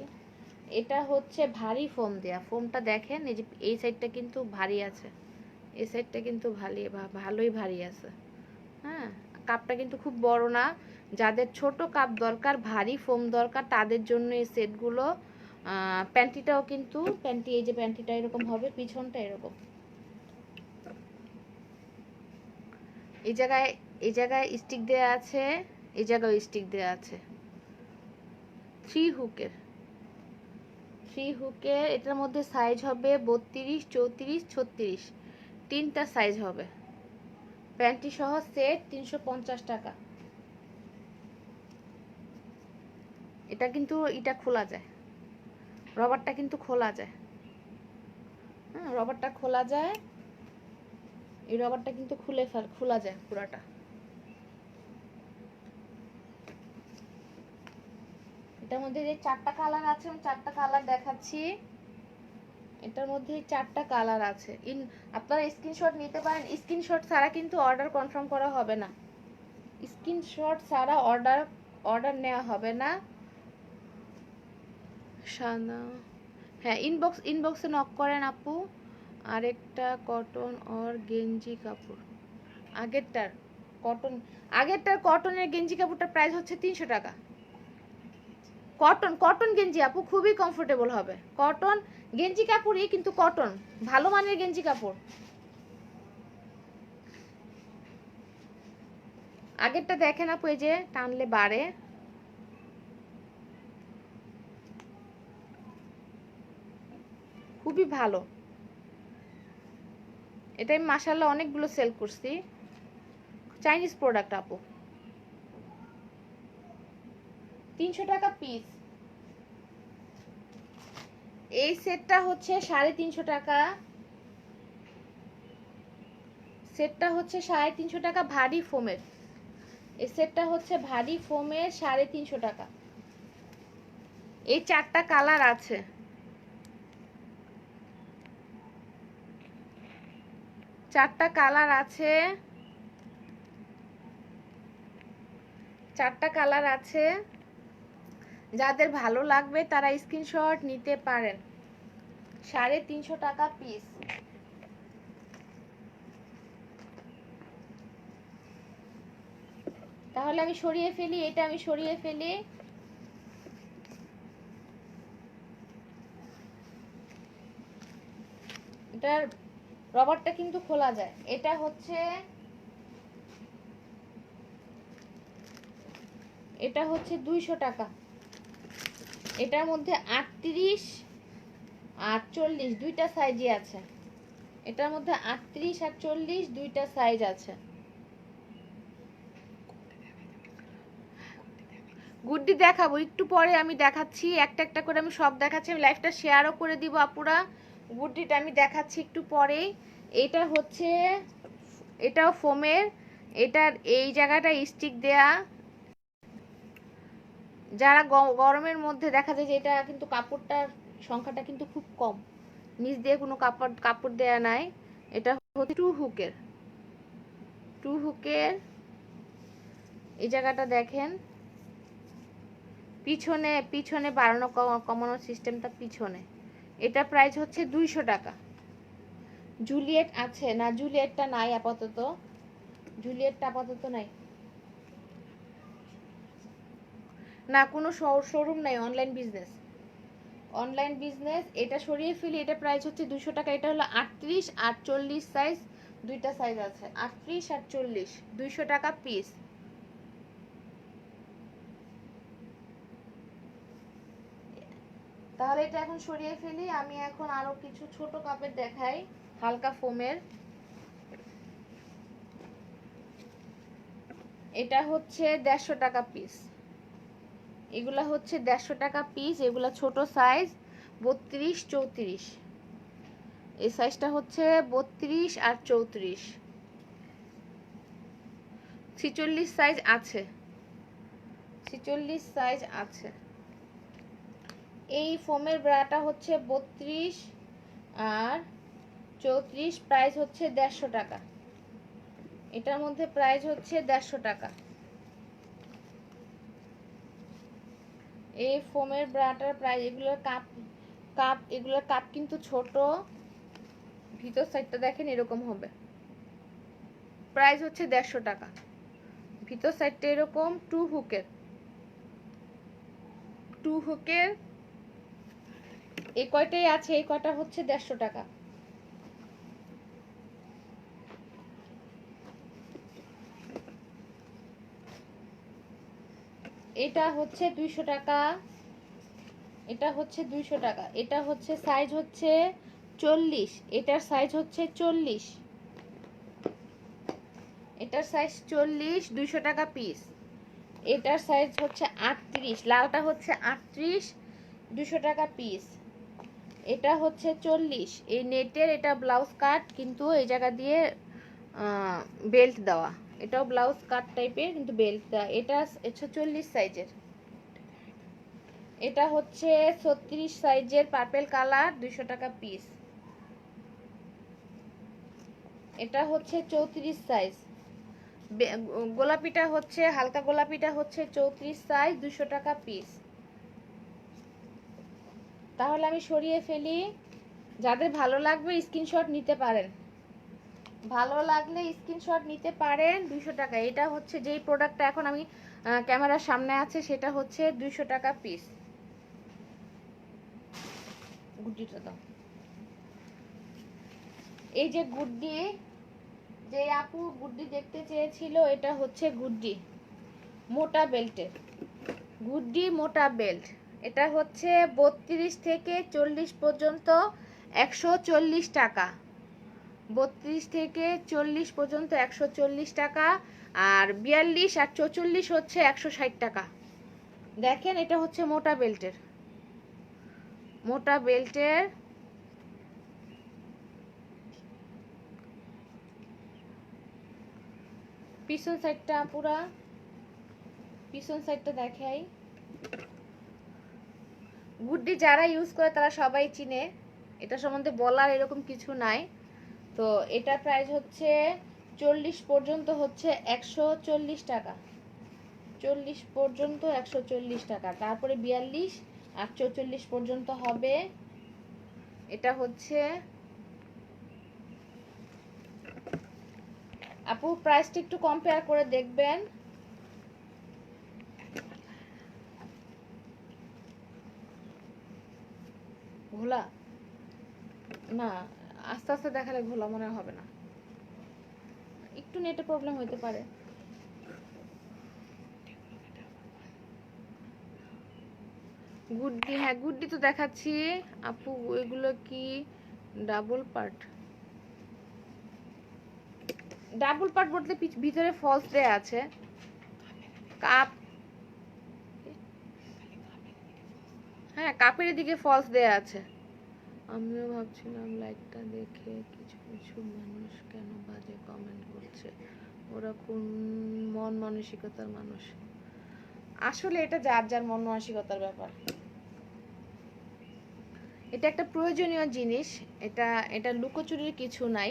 এটা হচ্ছে ভারী ফোম দেয়া, ফোমটা দেখেন, এই যে এই সাইডটা কিন্তু ভারী আছে, এই সাইডটা কিন্তু ভালোই ভারী আছে। হ্যাঁ, কাপটা কিন্তু খুব বড় না, যাদের ছোট কাপ দরকার, ভারী ফোম দরকার, তাদের জন্য এই সেটগুলো। প্যান্টিটাও কিন্তু, প্যান্টি, এই যে প্যান্টিটা এরকম হবে, পিছনটা এরকম, এই জায়গায়, এই জায়গায় স্টিক দেয়া আছে, এই জায়গায় স্টিক দেয়া আছে, 3 হুকের, 3 হুকের। এটার মধ্যে সাইজ হবে 32, 34, 36, তিনটা সাইজ হবে। প্যান্টি সহ সেট 350 টাকা। এটা কিন্তু, এটা খোলা যায়, রবারটা কিন্তু খোলা যায়। হ্যাঁ, রবারটা খোলা যায়, এই রবারটা কিন্তু খোলা যায় পুরাটা। এটার মধ্যে যে 4টা কালার আছে, আমি 4টা কালার দেখাচ্ছি। এটার মধ্যে 4টা কালার আছে। আপনারা স্ক্রিনশট নিতে পারেন, স্ক্রিনশট ছাড়া কিন্তু অর্ডার কনফার্ম করা হবে না, স্ক্রিনশট ছাড়া অর্ডার নেওয়া হবে না। সানা, হ্যাঁ ইনবক্সে নক করেন আপু। আরেকটা কটন অর গেঞ্জি কাপড়, আগেরটার কটন, আগেরটার কটনের গেঞ্জি কাপড়টার প্রাইস হচ্ছে 300 টাকা। কটন কটন গেঞ্জি আপু, খুবই কমফোর্টেবল হবে। কটন গেঞ্জি কাপড়ই, কিন্তু কটন, ভালো মানের গেঞ্জি কাপড়। আগেরটা দেখেন আপু, এই যে টানলে বাড়ে, খুবই ভালো। এটা আমি মাশাআল্লাহ অনেকগুলো সেল করছি। চাইনিজ প্রোডাক্ট আপু, 300 টাকা পিস। এই সেটটা হচ্ছে 350 টাকা, সেটটা হচ্ছে 350 টাকা ভারী ফোমের। এই সেটটা হচ্ছে ভারী ফোমের 350 টাকা। এই 4টা কালার আছে, 4টা কালার আছে, 4টা কালার আছে। যাদের ভালো লাগবে তারা স্ক্রিনশট নিতে পারেন। 350 টাকা পিস। তাহলে আমি সরিয়ে ফেলি, এটা আমি সরিয়ে ফেলি। এটার রবারটা কিন্তু খোলা যায়। এটা হচ্ছে 200 টাকা। এটার মধ্যে 38 আর 40 দুইটা সাইজই আছে। এটার মধ্যে 38 আর 40 দুইটা সাইজ আছে। গুড্ডি দেখাবো একটু পরে, আমি দেখাচ্ছি একটা একটা করে, আমি সব দেখাচ্ছি। আমি লাইভটা শেয়ারও করে দিব আপুরা। গুড্ডিটা আমি দেখাচ্ছি একটু পরেই। এটা হচ্ছে, এটাও ফোমের, এটার এই জায়গাটা স্টিক দেয়া। যারা গরমের মধ্যে দেখা যায় যে এটা কিন্তু কাপড়টার সংখ্যাটা কিন্তু খুব কম, নিচ দিয়ে কোনো কাপড় দেয়া নাই। এটা হচ্ছে টু হুকের এই জায়গাটা দেখেন, পিছনে বাড়ানো কমানোর সিস্টেমটা পিছনে। এটা প্রাইস হচ্ছে 200 টাকা। জুলিয়েট আছে না? জুলিয়েটটা নাই আপাতত, জুলিয়েটটা আপাতত নাই, না কোনো শোরুম নাই, অনলাইন বিজনেস, অনলাইন বিজনেস। এটা সরিয়ে ফেলি, এটা প্রাইস হচ্ছে 200 টাকা। এটা হলো 38 আর 40 সাইজ, দুইটা সাইজ আছে, 38 আর 40, 200 টাকা পিস। তাহলে এটা এখন সরিয়ে ফেলি। আমি এখন আরো কিছু ছোট কাপের দেখাই, হালকা ফোমের। এটা হচ্ছে 150 টাকা পিস। এগুলা হচ্ছে 150 টাকা পিস। এগুলা ছোট সাইজ, 32 34। এই সাইজটা হচ্ছে 32 আর 34, 46 সাইজ আছে, 46 সাইজ আছে। এই ফোমের ব্রাটা হচ্ছে 32 আর 34, প্রাইস হচ্ছে 150 টাকা। এটার মধ্যে প্রাইস হচ্ছে 150 টাকা। এই ফোমের ব্রাটার প্রাইস, এগুলোর এগুলোর কাপ কিন্তু ছোট, ভিতর সাইডটা দেখেন এরকম হবে। প্রাইস হচ্ছে 150 টাকা। ভিতর সাইডটা এরকম, টু হুকের এই কয়টাই আছে, এই কয়টা হচ্ছে 150 টাকা। এটা হচ্ছে 200 টাকা। এটা হচ্ছে 200 টাকা। এটা হচ্ছে সাইজ হচ্ছে 40, এটার সাইজ হচ্ছে 40, এটার সাইজ 40, 200 টাকা পিস। এটার সাইজ হচ্ছে 38, লালটা হচ্ছে 38, 200 টাকা পিস। এটা হচ্ছে 40, এই নেটের, এটা ব্লাউজ কাট, কিন্তু এই জায়গা দিয়ে বেল্ট দেওয়া। এটাও ব্লাউজ কাট টাইপের কিন্তু বেল্ট দেওয়া। এটা 40 সাইজের। এটা হচ্ছে 36 সাইজের, পার্পল কালার, 200 টাকা পিস। এটা হচ্ছে 34 সাইজ, গোলাপিটা হচ্ছে, হালকা গোলাপিটা হচ্ছে 34 সাইজ, 200 টাকা পিস। তাহলে আমি সরিয়ে ফেলি। যাদের ভালো লাগবে স্ক্রিনশট নিতে পারেন, ভালো লাগলে স্ক্রিনশট নিতে পারেন। 200 টাকা। এটা হচ্ছে যেই প্রোডাক্টটা এখন আমি ক্যামেরার সামনে আছে, সেটা হচ্ছে 200 টাকা পিস। গুড্ডিটা দাও। এই যে গুড্ডি, যে আপু গুড্ডি দেখতে চেয়েছিল, এটা হচ্ছে গুড্ডি মোটা বেল্টের, গুড্ডি মোটা বেল্ট। এটা হচ্ছে 32 থেকে 40 পর্যন্ত 140 টাকা, 32 থেকে 40 পর্যন্ত 140 টাকা, আর 42 আর 44 হচ্ছে 160 টাকা। দেখেন এটা হচ্ছে মোটা বেল্টের, মোটা বেল্টের। পিছন সাইডটা পুরা, পিছন সাইডটা দেখাই। গুড্ডি যারা ইউজ করে তারা সবাই চিনে, এটা সম্বন্ধে বলার এরকম কিছু নাই। তো এটা প্রাইস হচ্ছে 40 পর্যন্ত হচ্ছে 140 টাকা, 40 পর্যন্ত 140 টাকা। তারপরে 42 আর 44 পর্যন্ত হবে। এটা হচ্ছে আপু প্রাইসটা একটু কম্পেয়ার করে দেখবেন। ঘোলা না, আস্তে আস্তে দেখালে ঘোলা মনে হবে না, একটু নেটে প্রবলেম হতে পারে। গুড্ডি, হ্যাঁ গুড্ডি তো দেখাচ্ছি আপু। এগুলো কি ডাবল পার্ট? ডাবল পার্ট বলতে ভিতরে ফলস দেয়া আছে। কাপ, হ্যাঁ কাপের দিকে ফলস দেয়া আছে। আমিও ভাবছিলাম লাইকটা দেখে কিছু কিছু মানুষ কেন বাজে কমেন্ট করছে, ওরা কোন মন মানসিকতার মানুষ? আসলে এটা যার যার মন মানসিকতার ব্যাপার। এটা একটা প্রয়োজনীয় জিনিস, এটা এটা লুকোচুরির কিছু নাই,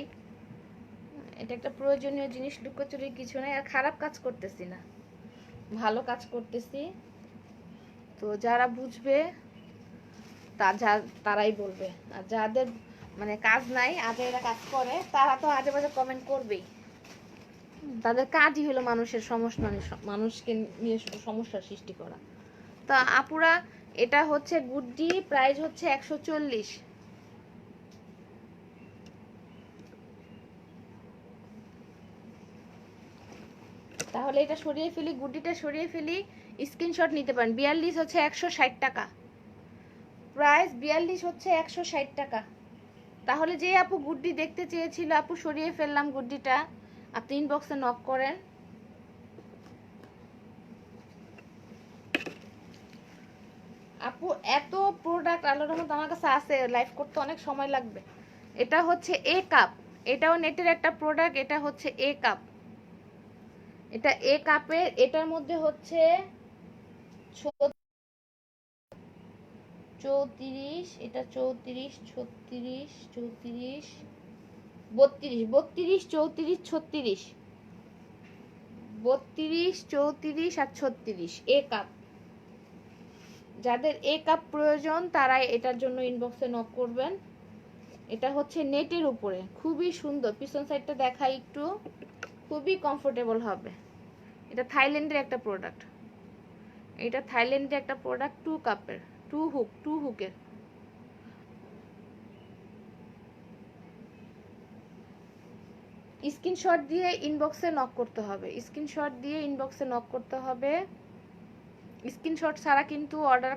এটা একটা প্রয়োজনীয় জিনিস, লুকোচুরির কিছু নাই। আর খারাপ কাজ করতেছি না, ভালো কাজ করতেছি। তো যারা বুঝবে তারাই বলবে, আর যাদের মানে কাজ নাই, আজে এরা কাজ করে, তারা তো আজে বাজে কমেন্ট করবেই। তাদের কাজই হলো মানুষের সমস্যা, মানুষকে নিয়ে শুধু সমস্যার সৃষ্টি করা। তা আপুরা এটা হচ্ছে গুড্ডি, প্রাইস হচ্ছে 140। তাহলে এটা সরিয়ে ফেলি, গুড্ডিটা সরিয়ে ফেলি, স্ক্রিনশট নিতে পারেন। 42 হচ্ছে 160 টাকা, প্রাইস 42 হচ্ছে 160 টাকা। তাহলে যে আপু গুড্ডি দেখতে চেয়েছিল, আপু সরিয়ে ফেললাম গুড্ডিটা, আপনি ইনবক্সে নক করেন। আপু এত প্রোডাক্ট আল্লাহর রহমতে আমার কাছে আছে, লাইভ করতে অনেক সময় লাগবে। এটা হচ্ছে এ কাপ, এটাও নেটের একটা প্রোডাক্ট। এটা হচ্ছে এ কাপ, এটা এ কাপের। এটার মধ্যে হচ্ছে 34, এটা 34, 36, 34, 32, 32, 34, 36, 32, 34 আর 36 এ কাপ। যাদের এ কাপ প্রয়োজন তারা এটার জন্য ইনবক্সে নক করবেন। এটা হচ্ছে নেটের উপরে, খুবই সুন্দর। পিছন সাইডটা দেখাই একটু, খুবই কমফোর্টেবল হবে। এটা থাইল্যান্ডের একটা প্রোডাক্ট, এটা থাইল্যান্ডের একটা প্রোডাক্ট। 2 কাপের, 2 হুকের। স্ক্রিনশট দিয়ে ইনবক্সে নক করতে হবে, স্ক্রিনশট দিয়ে ইনবক্সে নক করতে হবে। স্ক্রিনশট ছাড়া কিন্তু অর্ডার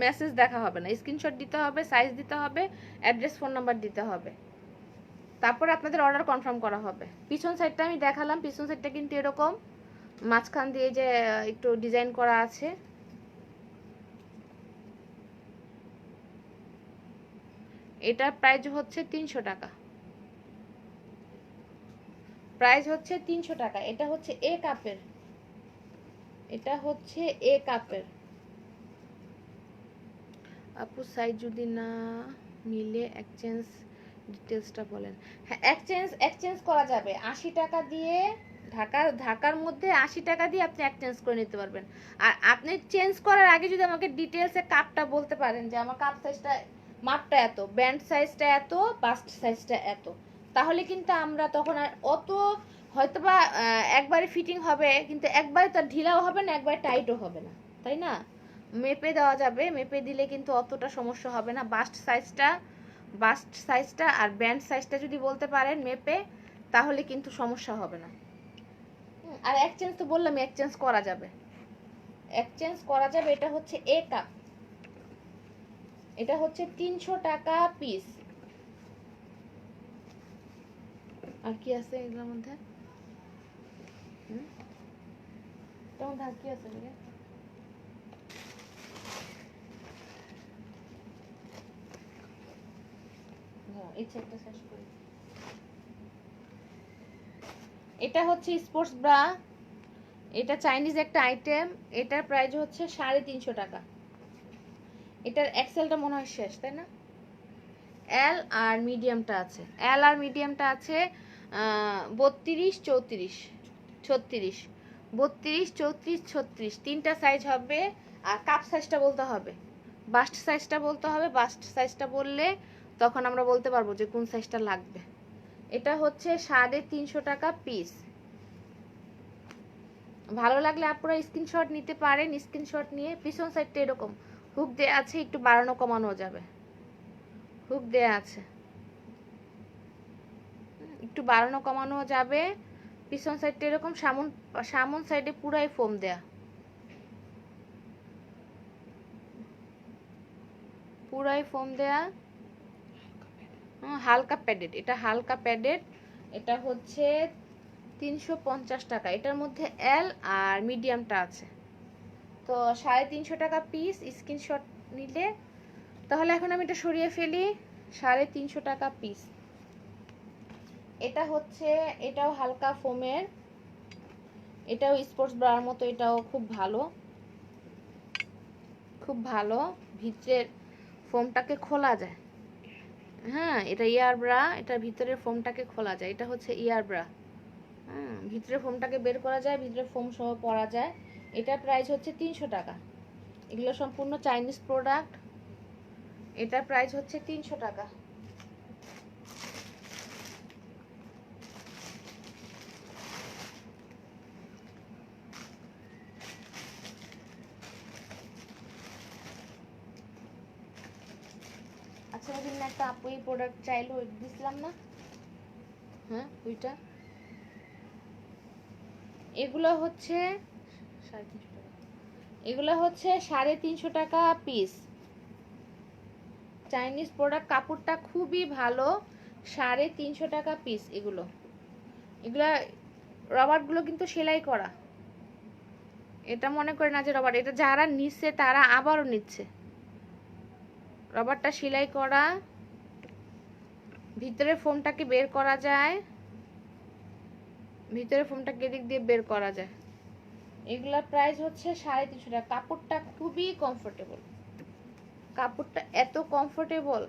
মেসেজ দেখা হবে না, স্ক্রিনশট দিতে হবে, সাইজ দিতে হবে, অ্যাড্রেস, ফোন নাম্বার দিতে হবে, তারপর আপনাদের অর্ডার কনফার্ম করা হবে। পিছন সাইডটা আমি দেখালাম, পিছন সাইডটা কিন্তু এরকম মাঝখান দিয়ে যে একটু ডিজাইন করা আছে। এটার প্রাইস হচ্ছে 300 টাকা, প্রাইস হচ্ছে 300 টাকা। এটা হচ্ছে এ কাপের, এটা হচ্ছে এ কাপের। আপু সাইজ যদি না মিলে এক্সচেঞ্জ ডিটেলসটা বলেন। হ্যাঁ এক্সচেঞ্জ করা যাবে 80 টাকা দিয়ে। ঢাকার মধ্যে 80 টাকা দিয়ে আপনি এক্সচেঞ্জ করে নিতে পারবেন। আর আপনি চেঞ্জ করার আগে যদি আমাকে ডিটেলসে কাপটা বলতে পারেন যে আমার কাপ সাইজটা, মাপটা এত, ব্যান্ড সাইজটা এত, বাস্ট সাইজটা এত, তাহলে কিন্তু আমরা তখন আর অত হয়তোবা একবারে ফিটিং হবে, কিন্তু একবারে তার ঢিলাও হবে না, একবারে টাইটও হবে না, তাই না? মেপে দেওয়া যাবে, মেপে দিলে কিন্তু অতটা সমস্যা হবে না। বাস্ট সাইজটা আর ব্যান্ড সাইজটা যদি বলতে পারেন মেপে, তাহলে কিন্তু সমস্যা হবে না। আর এক্সচেঞ্জ তো বললাম, এক্সচেঞ্জ করা যাবে, এক্সচেঞ্জ করা যাবে। এটা হচ্ছে এ কাপ, এটা হচ্ছে 300 টাকা পিস। আর কি আছে এগুলোর মধ্যে? তোমার ধার কি আছে? এটা হচ্ছে স্পোর্টস ব্রা, এটা চাইনিজ একটা আইটেম। এটার প্রাইস হচ্ছে 350 টাকা। এটার এক্সেলটা মনে হয় শেষ, তাই না? এল আর মিডিয়ামটা আছে, এল আর মিডিয়ামটা আছে 32, 34, 36, 32, 34, 36, তিনটা সাইজ হবে। আর কাপ সাইজটা বলতে হবে, বাস্ট সাইজটা বলতে হবে। বাস্ট সাইজটা বললে তখন আমরা বলতে পারবো যে কোন সাইজটা লাগবে। এটা হচ্ছে 350 টাকা পিস। ভালো লাগলে আপনারা স্ক্রিনশট নিতে পারেন। স্ক্রিনশট নিয়ে পিছন সাইডটা এরকম হুক দেয়া আছে, একটু বাড়ানো কমানো যাবে। হুক দেয়া আছে, একটু বাড়ানো কমানো যাবে। পিছন সাইডটা এরকম, সামন সাইডে পুরাই ফোম দেয়া, পুরাই ফোম দেয়া। হালকা প্যাডেড, এটা হালকা প্যাডেড। এটা হচ্ছে 350 টাকা। এটার মধ্যে এল আর মিডিয়ামটা আছে। তো 350 টাকা পিস। স্ক্রিনশট নিলে তাহলে এখন আমি এটা সরিয়ে ফেলি। 350 টাকা পিস। এটা হচ্ছে, এটাও হালকা ফোমের, এটাও স্পোর্টস ব্রার মতো। এটাও খুব ভালো, খুব ভালো। ভিতরের ফোমটাকে খোলা যায়। হ্যাঁ, এটা ইয়ার ব্রা, এটার ভিতরের ফোমটাকে খোলা যায়। এটা হচ্ছে ইয়ার ব্রা। হ্যাঁ, ভিতরের ফোমটাকে বের করা যায়, ভিতরের ফোম সহ পরা যায়। এটার প্রাইস হচ্ছে 300 টাকা। এগুলো সম্পূর্ণ চাইনিজ প্রোডাক্ট। এটার প্রাইস হচ্ছে 300 টাকা। আচ্ছা, ওই দিন একটা আপু এই প্রোডাক্ট চাইলো, দিছিলাম না? হ্যাঁ, ওইটা। এগুলো হচ্ছে 350 টাকা। এগুলো হচ্ছে 350 টাকা পিস। চাইনিজ প্রোডাক্ট, কাপড়টা খুবই ভালো। 350 টাকা পিস। এগুলো রবারগুলো কিন্তু সেলাই করা। এটা মনে করে না যে রবার, এটা যারা নিচ্ছে তারা আবারও নিচ্ছে। রবারটা সেলাই করা, ভিতরে ফোমটাকে বের করা যায়, ভিতরে ফোমটাকে এদিক দিয়ে বের করা যায়। এগুলার প্রাইস হচ্ছে 350 টাকা। কাপড়টা খুবই কমফোর্টেবল, কাপড়টা এত কমফোর্টেবল,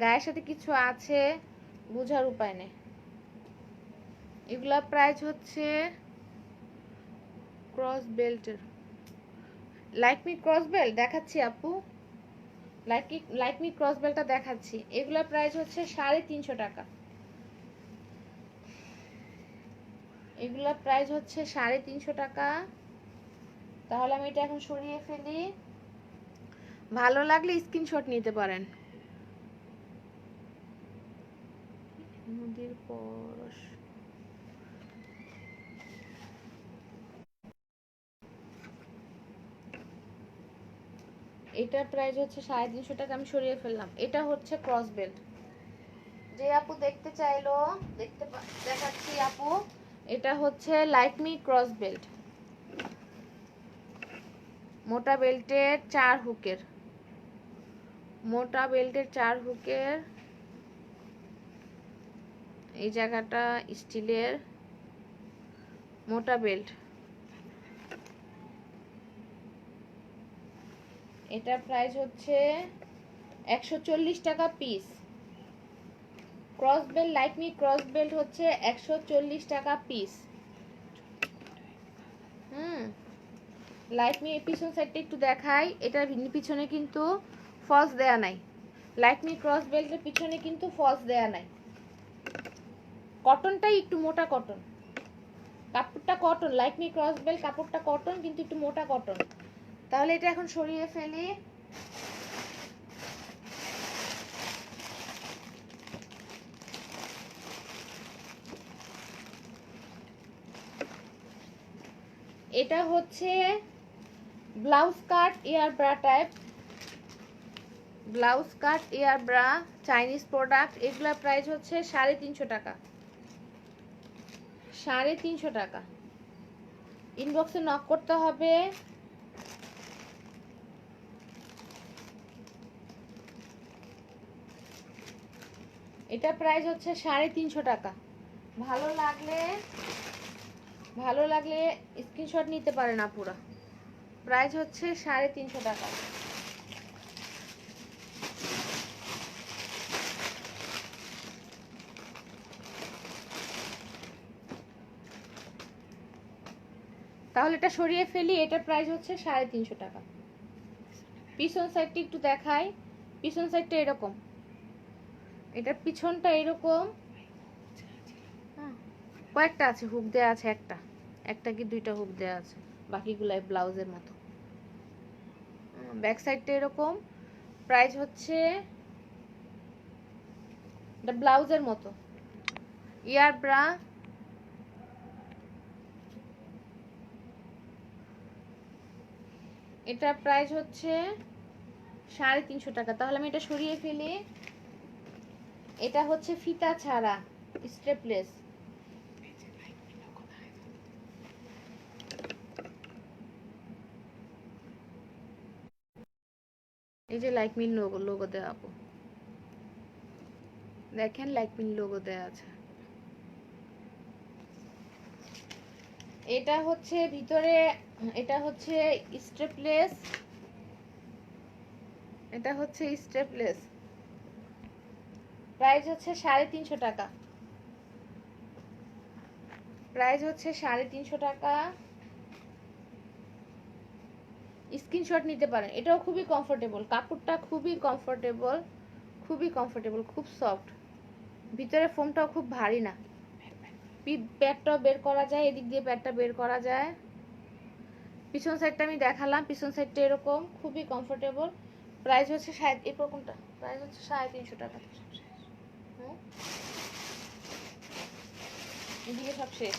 গায়ের সাথে কিছু আছে বোঝার উপায় নেই। এগুলা প্রাইস হচ্ছে ক্রস বেল্টের, লাইকমি ক্রস বেল্ট দেখাচ্ছি আপু, লাইকমি ক্রস বেল্টটা দেখাচ্ছি। এগুলা প্রাইস হচ্ছে 350 টাকা। এগুলা প্রাইস হচ্ছে 350 টাকা। তাহলে আমি এটা এখন সরিয়ে ফেলি। ভালো লাগলে স্ক্রিনশট নিতে পারেন। নদীর পরশ, এটার প্রাইস হচ্ছে 350 টাকা। আমি সরিয়ে ফেললাম। এটা হচ্ছে ক্রস বেল্ট। যে আপু দেখতে চাইলো, দেখাচ্ছি আপু। এটা হচ্ছে লাইকমি ক্রস বেল্ট, মোটা বেল্টের 4 হুকের, মোটা বেল্টের 4 হুকের। এই জায়গাটা স্টিলের, মোটা বেল্ট। এটার প্রাইস হচ্ছে 140 টাকা piece. Cross belt, Likeme cross belt হচ্ছে 140 টাকা পিস। লাইকমি পিছন সাইডটা একটু দেখাই। এটার পিছনে কিন্তু ফলস দেয়া নাই। লাইকমি ক্রস বেল্টের পিছনে কিন্তু ফলস দেয়া নাই। কটনটাই একটু মোটা কটন, কাপড়টা কটন। লাইকমি ক্রস বেল্ট কাপড়টা কটন, কিন্তু একটু মোটা কটন। তাহলে এটা এখন সরিয়ে ফেলি। এটা হচ্ছে ব্লাউজ কাট এয়ার ব্রা টাইপ, ব্লাউজ কাট এয়ার ব্রা চাইনিজ প্রোডাক্ট। এগুলা প্রাইস হচ্ছে 350 টাকা, 350 টাকা। ইনবক্সে নক করতে হবে। এটা প্রাইস হচ্ছে 350 টাকা। ভালো লাগলে স্ক্রিনশট নিতে পারেন আপুরা। প্রাইস হচ্ছে 350 টাকা। তাহলে এটা সরিয়ে ফেলি। এটা প্রাইস হচ্ছে 350 টাকা। পিছন সাইডটা একটু দেখাই। পিছন সাইডটা এরকম, এটার পিছনটা এরকম। কয়েকটা আছে, হুক দেওয়া আছে, একটা কি দুইটা হুক দেওয়া আছে, বাকিগুলাই ব্লাউজের মতো। ব্যাক সাইডটা এরকম। প্রাইস হচ্ছে, এটা ব্লাউজের মতো ইয়ার ব্রা। এটা প্রাইস হচ্ছে 350 টাকা। তাহলে আমি এটা সরিয়ে ফেলি। এটা হচ্ছে ফিতা ছাড়া স্ট্রেপলেস। এই যে লাইকমিন লোগো দেওয়া আপু, দেখেন লাইকমিন লোগো দেওয়া আছে। এটা হচ্ছে ভিতরে, এটা হচ্ছে স্ট্রেপলেস, এটা হচ্ছে স্ট্রেপলেস। প্রাইস হচ্ছে 350 টাকা। প্রাইস হচ্ছে 350 টাকা। স্ক্রিনশট নিতে পারেন। এটাও খুবই কমফোর্টেবল, কাপড়টা খুবই কমফোর্টেবল, খুব সফট। ভিতরে ফোমটাও খুব ভারী না। প্যাডটাও বের করা যায়, এদিক দিয়ে প্যাডটা বের করা যায়। পিছন সাইডটা আমি দেখালাম, পিছন সাইডটা এরকম, খুবই কমফোর্টেবল। প্রাইস হচ্ছে এরপর কোনটা, প্রাইস হচ্ছে 350 টাকা। এদিকে সব শেষ।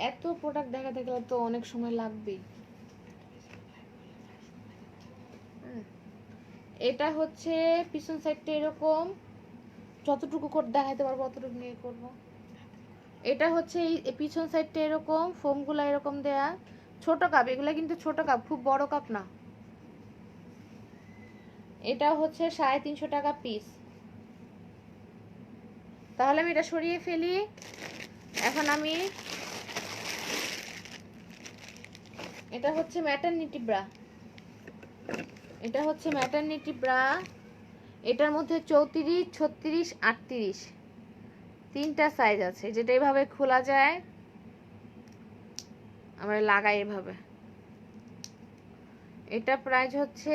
এত প্রোডাক্ট দেখাতে গেলে তো অনেক সময় লাগবেই। এটা হচ্ছে পিছন সাইডটা এরকম, যতটুকু করে দেখাতে পারবো অতটুকু নিয়ে করবো। এটা হচ্ছে এই পিছন সাইডটা এরকম, ফোমগুলা এরকম দেয়া। ছোট কাপ, এগুলা কিন্তু ছোট কাপ, খুব বড় কাপ না। এটা হচ্ছে 350 টাকা পিস। তাহলে আমি এটা সরিয়ে ফেলি। এখন আমি, এটা হচ্ছে ম্যাটারনিটি ব্রা, এটা হচ্ছে ম্যাটারনিটি ব্রা। এটার মধ্যে 34, 36, 38 তিনটা সাইজ আছে। যেটা এইভাবে খোলা যায়, আমরা লাগাই এভাবে। এটা প্রাইস হচ্ছে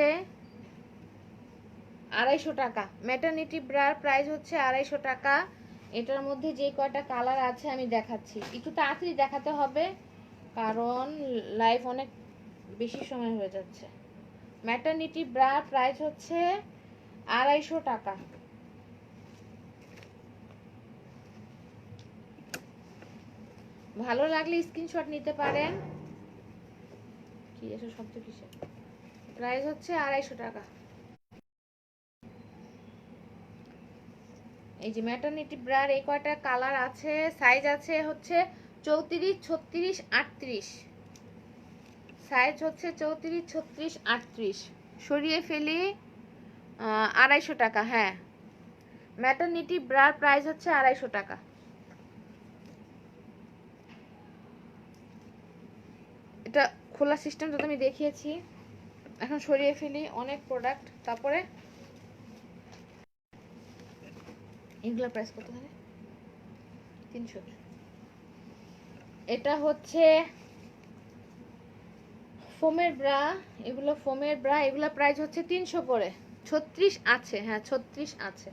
250 টাকা। ম্যাটারনিটি ব্রার প্রাইস হচ্ছে 250 টাকা। এটার মধ্যে যে কয়টা কালার আছে আমি দেখাচ্ছি। একটু তাড়াতাড়ি দেখাতে হবে কারণ লাইভ অনেক বেশি সময় হয়ে যাচ্ছে। ম্যাটারনিটি ব্রার প্রাইস হচ্ছে 250 টাকা। ভালো লাগলে স্ক্রিনশট নিতে পারেন। কি এসব শব্দ কিসের? প্রাইস হচ্ছে 250 টাকা। এই যে ম্যাটারনিটি ব্রার এই কয়টা কালার আছে, সাইজ আছে হচ্ছে 34, 36, 38 সাইজ হচ্ছে 34, 36, 38। সরিয়ে ফেলি। 250 টাকা। হ্যাঁ, ম্যাটারনিটি ব্রার প্রাইস হচ্ছে 250 টাকা। এটা খোলা সিস্টেম তো আমি দেখিয়েছি। এখন সরিয়ে ফেলি অনেক প্রোডাক্ট। তারপরে এগুলোর প্রাইস কত থাকে? 300। এটা হচ্ছে ফোমের ব্রা, এগুলো ফোমের ব্রা। এগুলো প্রাইস হচ্ছে 300 করে। 36 আছে, হ্যাঁ 36 আছে।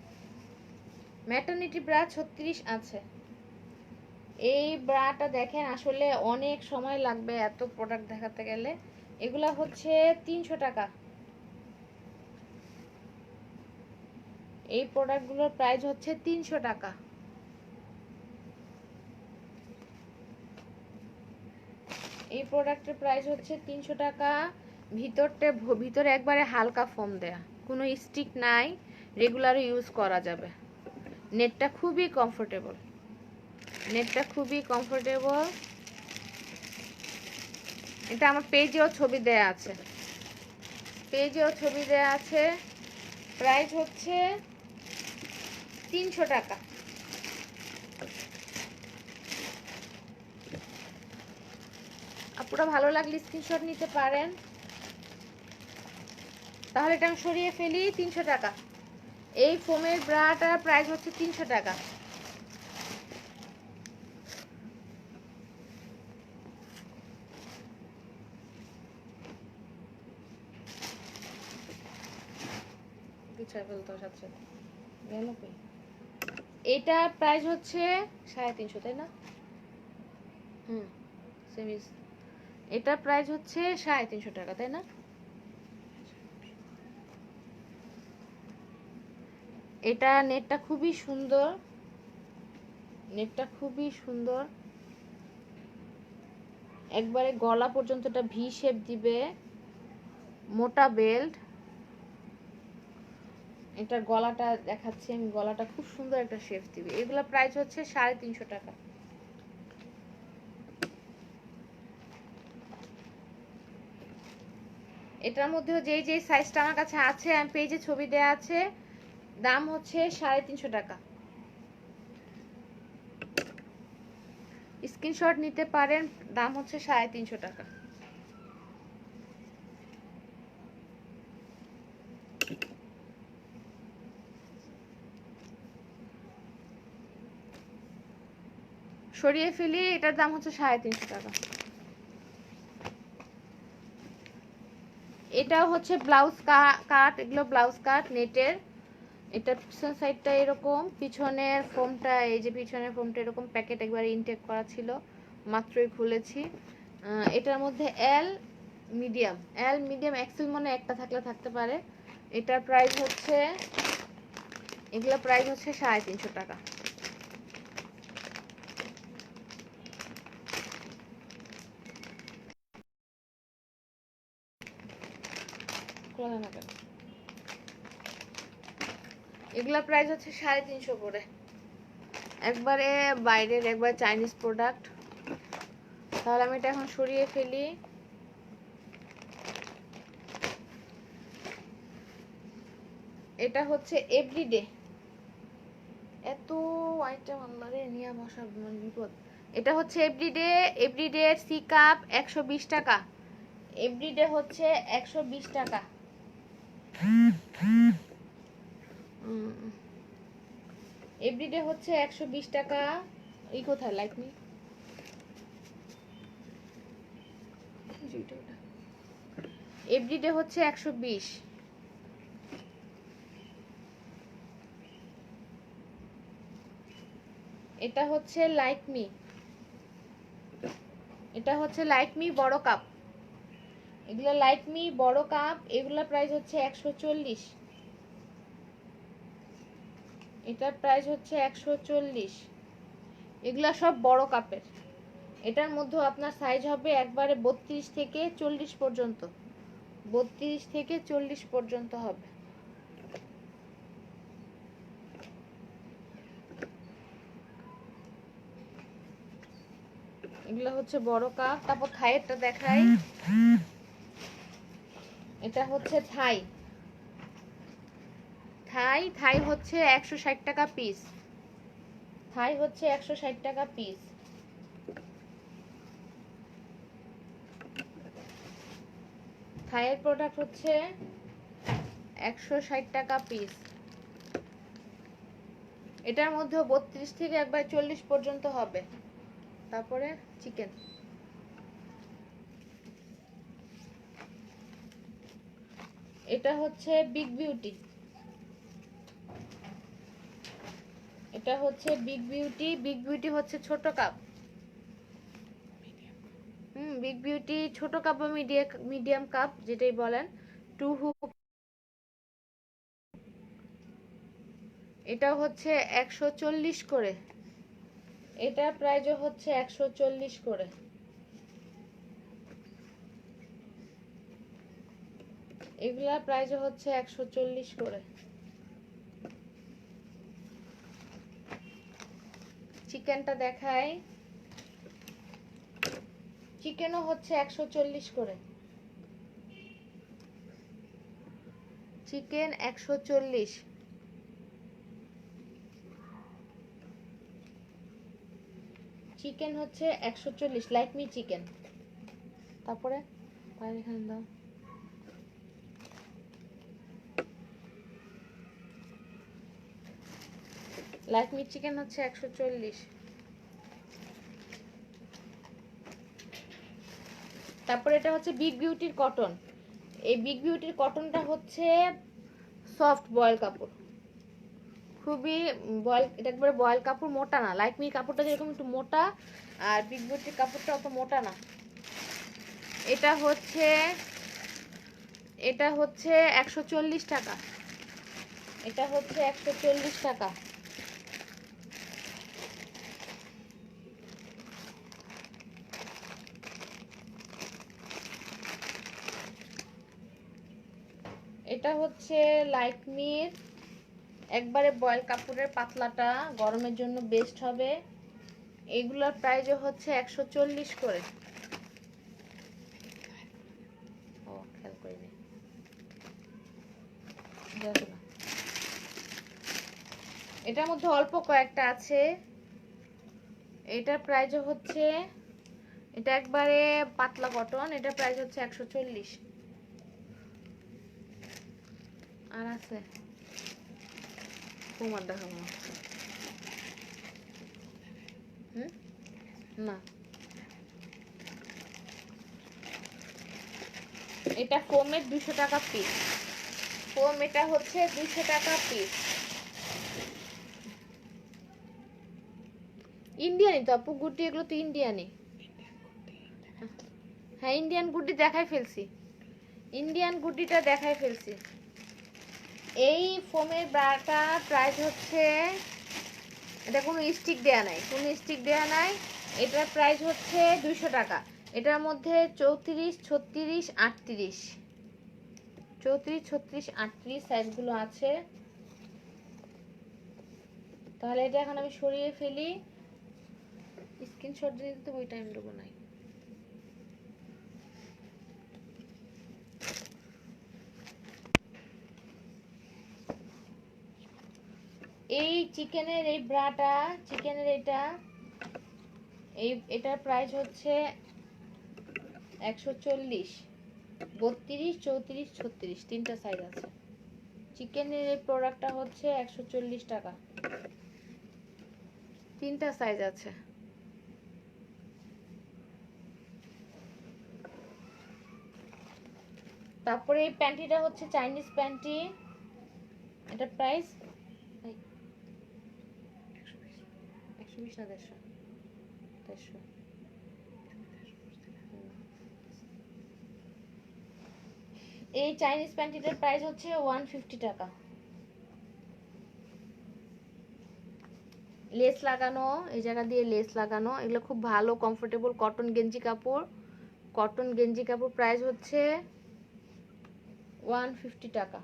ম্যাটারনিটি ব্রা 36 আছে। এই ব্রাটা দেখেন আসলে অনেক সময় লাগবে এত প্রোডাক্ট দেখাতে গেলে। এগুলা হচ্ছে 300 টাকা। এই প্রোডাক্টগুলোর প্রাইস হচ্ছে 300 টাকা। এই প্রোডাক্টের প্রাইস হচ্ছে 300 টাকা। ভিতরে একবারে হালকা ফোম দেয়া, কোনো স্টিক নাই, রেগুলার ইউজ করা যাবে। নেটটা খুবই কমফোর্টেবল, নেটটা খুবই কমফোর্টেবল। এটা আমার পেজেও ছবি দেয়া আছে, পেজেও ছবি দেয়া আছে। প্রাইস হচ্ছে 300 টাকা। আপুরা ভালো লাগলে স্ক্রিনশট নিতে পারেন। তাহলে এটা আমি সরিয়ে ফেলি। 300 টাকা এই ফোমের ব্রাটার প্রাইস হচ্ছে 300 টাকা। এটা প্রাইস হচ্ছে 350, তাই না? সেমিস। এটা প্রাইস হচ্ছে 350 টাকা, তাই না? এটা নেটটা খুবই সুন্দর, নেটটা খুবই সুন্দর। একবারে গলা পর্যন্ত এটা ভি শেপ দিবে, মোটা বেল্ট। এটা গলাটা দেখাচ্ছি আমি, গলাটা খুব সুন্দর একটা শেপ দিবে। এগুলা প্রাইস হচ্ছে 350 টাকা। এটার মধ্যেও যেই যেই সাইজটা আমার কাছে আছে, আমি পেজে ছবি দেয়া আছে, দাম হচ্ছে 350 টাকা। স্ক্রিনশট নিতে পারেন, দাম হচ্ছে 350 টাকা। সরিয়ে ফেলি, এটার দাম হচ্ছে 350 টাকা। এটাও হচ্ছে ব্লাউজ কাট, এগুলো ব্লাউজ কাট নেটের। এটা পিছন সাইডটা এরকম, পিছনের ফোমটা, এই যে পিছনের ফোমটা এরকম প্যাকেট একবার ইনটেক করা ছিল, মাত্রই খুলেছি। এটার মধ্যে এল মিডিয়াম এক্সেল মনে একটা থাকলে থাকতে পারে। এটার প্রাইস হচ্ছে, এগুলো প্রাইস হচ্ছে 350 টাকা। এগুলা প্রাইস হচ্ছে 350 করে। একবারে বাইরের, একবার চাইনিজ প্রোডাক্ট। তাহলে আমি এটা এখন সরিয়ে ফেলি। এটা হচ্ছে এভরিডে, এত আইটেম আল্লাহরে নিয়ে বসা বিপদ। এটা হচ্ছে এভরিডে সি কাপ 120 টাকা। এভরিডে হচ্ছে 120 টাকা। এভরিডে হচ্ছে 120 টাকা। এই কোথায় লাইক মি, এভরিডে হচ্ছে 120। এটা হচ্ছে লাইক মি, এটা হচ্ছে লাইক মি বড় কাপ। এগুলো লাইক মি বড় কাপ, এগুলা প্রাইস হচ্ছে 140। এটার প্রাইস হচ্ছে 140। এগুলা সব বড় কাপের। এটার মধ্যে আপনার সাইজ হবে একবারে 32 থেকে 40 পর্যন্ত, 32 থেকে 40 পর্যন্ত হবে। এগুলো হচ্ছে বড় কাপ। তারপর থাইয়েরটা দেখাই। এটা হচ্ছে থাই, থাই হচ্ছে 160 টাকা পিস। থাই হচ্ছে 160 টাকা পিস। থাইয়ের প্রোডাক্ট হচ্ছে 160 টাকা পিস। এটার মধ্যে 32 থেকে একবার 40 পর্যন্ত হবে। তারপরে চিকেন, এটা হচ্ছে বিগ বিউটি। এটা হচ্ছে বিগ বিউটি। বিগ বিউটি হচ্ছে ছোট কাপ। বিগ বিউটি ছোট কাপ বা মিডিয়াম কাপ যেটাই বলেন, 2 হুক। এটা হচ্ছে 140 করে। এটা প্রাইস হচ্ছে 140 করে। এগুলা প্রাইস হচ্ছে 140 করে। চিকেনটা দেখাই। চিকেনও হচ্ছে 140 করে। চিকেন 140। চিকেন হচ্ছে 140, লাইক মি চিকেন। তারপরে বাইরে এখানে দাও। লাইক মি চিকেন হচ্ছে 140। তারপরে এটা হচ্ছে বিগ বিউটির কটন। এই বিগ বিউটির কটনটা হচ্ছে সফট বয়েল কাপড়, খুবই বয়েল। এটা একবারে বয়েল কাপড়, মোটা না। লাইক মি কাপড়টা যেরকম একটু মোটা, আর বিগ বিউটির কাপড়টা অত মোটা না। এটা হচ্ছে 140 টাকা। এটা হচ্ছে 140 টাকা। এটা হচ্ছে লাইকমির একবারে বয়েল কাপড়ের পাতলাটা, গরমের জন্য বেস্ট হবে। এগুলোর প্রাইস হচ্ছে 140 করে। ও খেয়াল করিনি, দেখো না। এটার মধ্যে অল্প কয়েকটা আছে। এটার প্রাইস হচ্ছে, এটা একবারে পাতলা কটন, এটার প্রাইস হচ্ছে 140। আর আছে তোমার দেখাবো না। এটা ফোমের 200 টাকা পিস। ফোম এটা হচ্ছে 200 টাকা পিস। ইন্ডিয়ানি তো আপু গুটি, এগুলো তো ইন্ডিয়ানি। হ্যাঁ ইন্ডিয়ান গুটি দেখাই ফেলছি, ইন্ডিয়ান গুটিটা দেখাই ফেলছি। এই ফোমের ব্রাটা প্রাইস হচ্ছে, এটা কোনো স্টিক দেয়া নাই, কোনো স্টিক দেয়া নাই। এটার প্রাইস হচ্ছে 200 টাকা। এটার মধ্যে 34, 36, 38, 34, 36, 38 সাইজগুলো আছে। তাহলে এটা এখন আমি সরিয়ে ফেলি। স্ক্রিনশট দিয়ে দিতে ওই টাইম দেবো নাই। এই চিকেনের এই ব্রাটা, চিকেনের এটা, এটার প্রাইস হচ্ছে 140, 32, 34, 36 তিনটা সাইজ আছে। চিকেনের এই প্রোডাক্টটা হচ্ছে 140 টাকা, তিনটা সাইজ আছে। তারপরে এই প্যান্টিটা হচ্ছে চাইনিজ প্যান্টি। এটা প্রাইস 120 না 150, 150। এই চাইনিজ প্যান্টিটার প্রাইস হচ্ছে 150 টাকা। লেস লাগানো, এই জায়গা দিয়ে লেস লাগানো, এগুলো খুব ভালো কমফোর্টেবল কটন গেঞ্জি কাপড়। কটন গেঞ্জি কাপড় প্রাইস হচ্ছে 150 টাকা।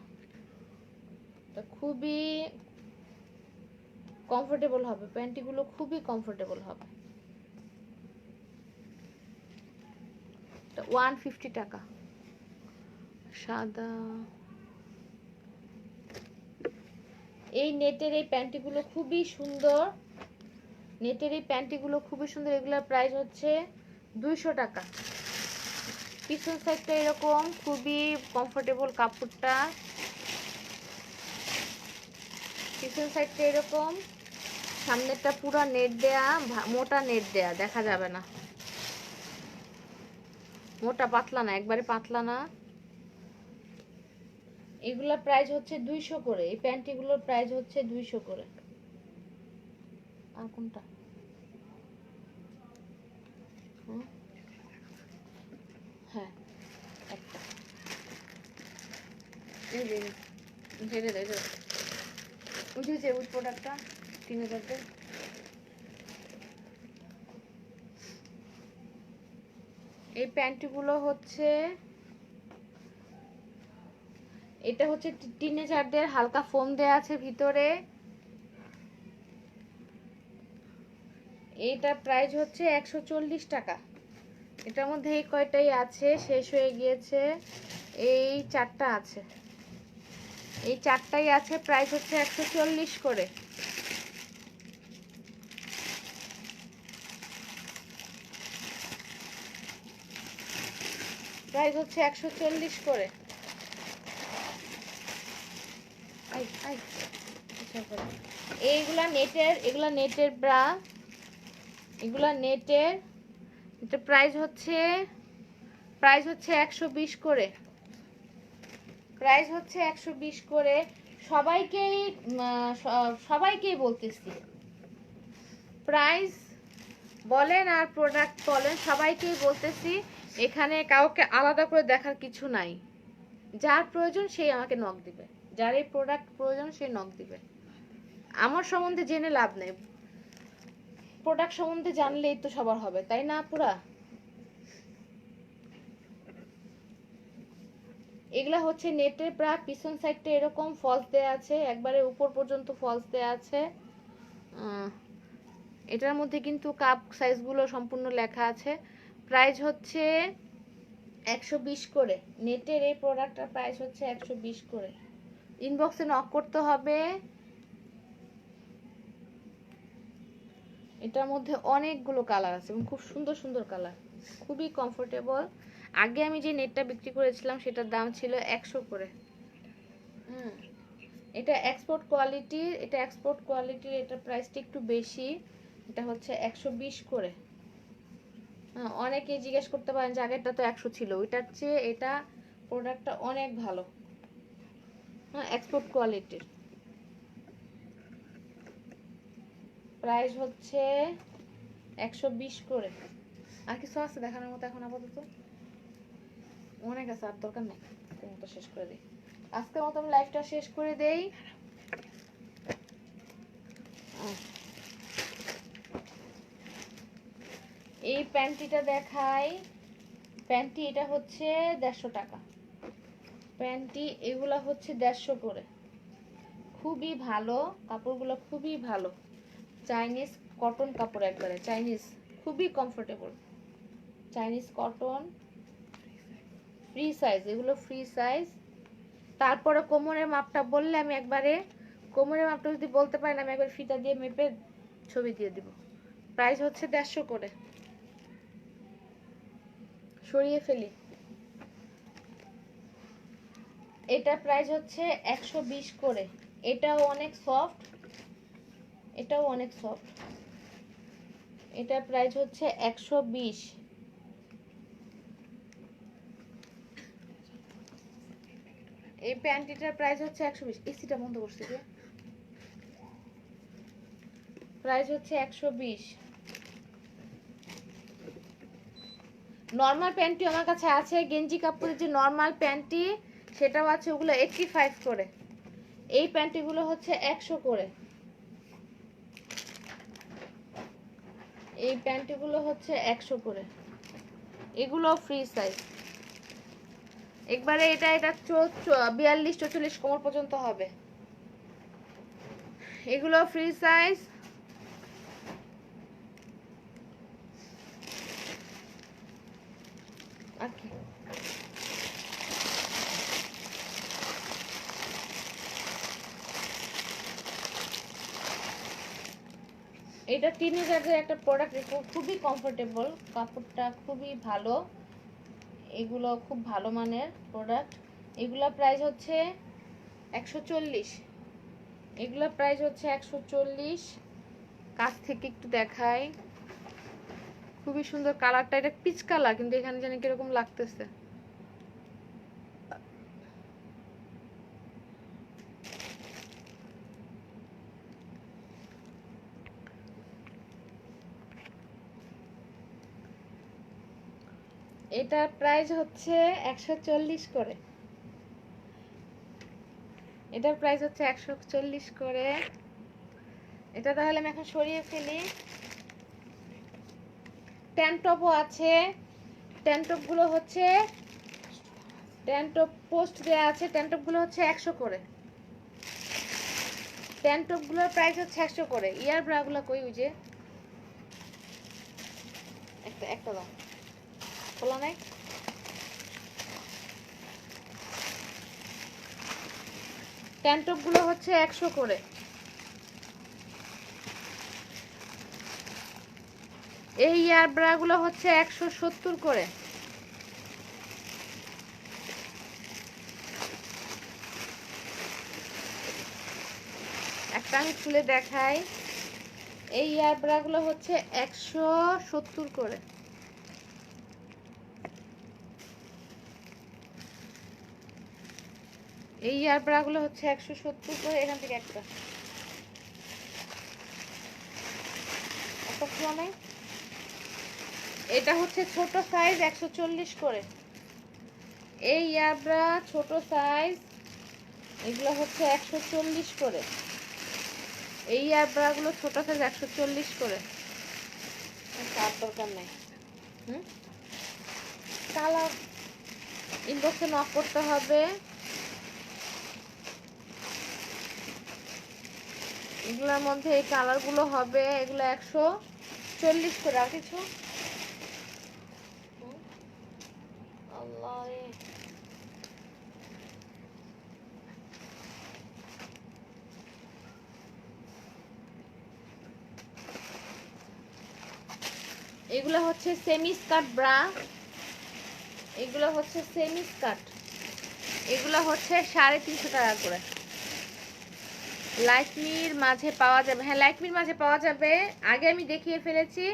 এটা খুবই কমফোর্টেবল হবে, প্যান্টিগুলো খুবই কমফোর্টেবল হবে। 150 টাকা। সাদা এই নেটের এই প্যান্টিগুলো খুবই সুন্দর, নেটের এই প্যান্টিগুলো খুবই সুন্দর। এগুলোর প্রাইস হচ্ছে 200 টাকা। পিছন সাইডটা এরকম, খুবই কমফোর্টেবল কাপড়টা। পিছন সাইডটা এরকম, সামনেরটা পুরো নেট দেয়া, মোটা নেট দেয়া, দেখা যাবে না। মোটা পাতলা না, একবারে পাতলা না। এগুলোর প্রাইস হচ্ছে 200 করে। এই প্যান্টিগুলোর প্রাইস হচ্ছে 200 করে। আর কোনটা? হ্যাঁ একটা, এই যে ঝেড়ে দেয় উঠেছে ওই প্রোডাক্টটা 3000 এই প্যান্টগুলো হচ্ছে, এটা হচ্ছে টিনেজারদের, হালকা ফোম দেয়া আছে ভিতরে। এইটার প্রাইস হচ্ছে 140 টাকা। এটার মধ্যে এই কয়টাই আছে, শেষ হয়ে গিয়েছে। এই 4টা আছে, এই 4টাই আছে। প্রাইস হচ্ছে 140 করে। প্রাইস হচ্ছে 140 করে। এইগুলা নেটের, এগুলা নেটের ব্রা, এগুলা নেটের। এটা প্রাইস হচ্ছে 120 করে। প্রাইস হচ্ছে 120 করে। সবাইকেই বলতেছি, প্রাইস বলেন আর প্রোডাক্ট বলেন, সবাইকেই বলতেছি, এখানে কাউকে আলাদা করে দেখার কিছু নাই। যার প্রয়োজন সেই আমাকে নক দিবে, যার এই প্রোডাক্ট প্রয়োজন সে নক দিবে। আমার সম্বন্ধে জেনে লাভ নেই, প্রোডাক্ট সম্বন্ধে জানলেই তো সবার হবে, তাই না পুরা? এগুলা হচ্ছে নেটের ব্রা, পিছন সাইডটা এরকম ফলস দেয়া আছে, একবারে উপর পর্যন্ত ফলস দেয়া আছে। এটার মধ্যে কিন্তু কাপ সাইজগুলো সম্পূর্ণ লেখা আছে। প্রাইস হচ্ছে 120 করে। নেটের এই প্রোডাক্টটার প্রাইস হচ্ছে 120 করে। ইনবক্সে নক করতে হবে। এটার মধ্যে অনেকগুলো কালার আছে এবং খুব সুন্দর সুন্দর কালার, খুবই কমফোর্টেবল। আগে আমি যে নেটটা বিক্রি করেছিলাম সেটার দাম ছিল 100 করে। এটা এক্সপোর্ট কোয়ালিটির, এটার প্রাইসটা একটু বেশি। এটা হচ্ছে 120 করে। অনেকেই জিজ্ঞেস করতে পারেন যে আগেরটা তো 100 ছিল, ওইটার চেয়ে এটা প্রোডাক্টটা অনেক ভালো। এক্সপোর্ট কোয়ালিটির। প্রাইস হচ্ছে 120 করে। আর কিছু আছে দেখানোর মতো এখন আপাতত? অনেক আছে, আর দরকার নেই, মতো শেষ করে দিই। আজকের মতো আমি লাইভটা শেষ করে দেই। এই প্যান্টিটা দেখাই। প্যান্টি এটা হচ্ছে 150 টাকা। প্যান্টি এগুলা হচ্ছে 150 করে। খুবই ভালো কাপড়গুলো, খুবই ভালো। চাইনিজ কটন কাপড়, একবারে চাইনিজ, খুবই comfortable. Chinese cotton, free size, এগুলো ফ্রি সাইজ। তারপরে কোমরের মাপটা বললে আমি একবারে, কোমরের মাপটা যদি বলতে পারেন আমি একবার ফিতা দিয়ে মেপে ছবি দিয়ে দিব। প্রাইস হচ্ছে 150 করে। সরিয়ে ফেলি। এটা প্রাইস হচ্ছে 120 করে। এটাও অনেক সফট, এটাও অনেক সফট। এটা প্রাইস হচ্ছে 120। এই প্যান্টিটার প্রাইস হচ্ছে 120। এসিটা বন্ধ করছি যে। প্রাইস হচ্ছে 120। নরমাল প্যান্টি আমার কাছে আছে, গেঞ্জি কাপড়ের যে নরমাল প্যান্টি সেটাও আছে, ওগুলো 85 করে। এই প্যান্টিগুলো হচ্ছে 100 করে। এই প্যান্টিগুলো হচ্ছে 100 করে। এগুলো ফ্রি সাইজ একবারে। এটা 42-44 কোমর পর্যন্ত হবে। এগুলো ফ্রি সাইজ। আর কি এটা টিনেজারদের একটা প্রোডাক্ট, খুবই কমফোর্টেবল, কাপড়টা খুবই ভালো। এগুলো খুব ভালো মানের প্রোডাক্ট। এগুলা প্রাইস হচ্ছে 140। এগুলা প্রাইস হচ্ছে 140। কাছ থেকে একটু দেখাই, খুবই সুন্দর কালারটা। এটা পিচ কালার, কিন্তু এখানে জানি কিরকম লাগতেছে। এটার প্রাইস হচ্ছে 140 করে। এটার প্রাইস হচ্ছে 140 করে। এটা তাহলে আমি এখন সরিয়ে ফেলি। ট্যান টপও আছে। ট্যান টপগুলো হচ্ছে ট্যান টপ পোস্ট দেওয়া আছে। ট্যান টপগুলো হচ্ছে 100 করে। ট্যান টপগুলোর প্রাইস হচ্ছে 100 করে। ইয়ার ব্রাগুলো কই? ওই যে একটা একটা দাও, খোলা নাই। ট্যান টপগুলো হচ্ছে 100 করে। এই ইয়ার ব্রাগুলো হচ্ছে 170 করে। একটা আমি খুলে দেখাই। এই ইয়ার ব্রাগুলো হচ্ছে 170 করে। এই ইয়ার ব্রাগুলো হচ্ছে 170 করে। এখান থেকে একটা খোলা নাই। এটা হচ্ছে ছোট সাইজ 140 করে। এই ইয়ার ব্রা ছোট সাইজ, এগুলো হচ্ছে 140 করে। এই ইয়ার ব্রাগুলো ছোট সাইজ 140 করে। তার দরকার নেই। কালার ইনবক্সে নক করতে হবে। এগুলোর মধ্যে এই কালারগুলো হবে। এগুলো 140 করে। আর কিছু আল্লাহ, এগুলো হচ্ছে সেমি স্কার্ট ব্রা। এগুলো হচ্ছে সেমি স্কার্ট। এগুলো হচ্ছে 350 টাকা করে। লাইকমির মাঝে পাওয়া যাবে। হ্যাঁ, লাইকমির মাঝে পাওয়া যাবে। আগে আমি দেখিয়ে ফেলেছি,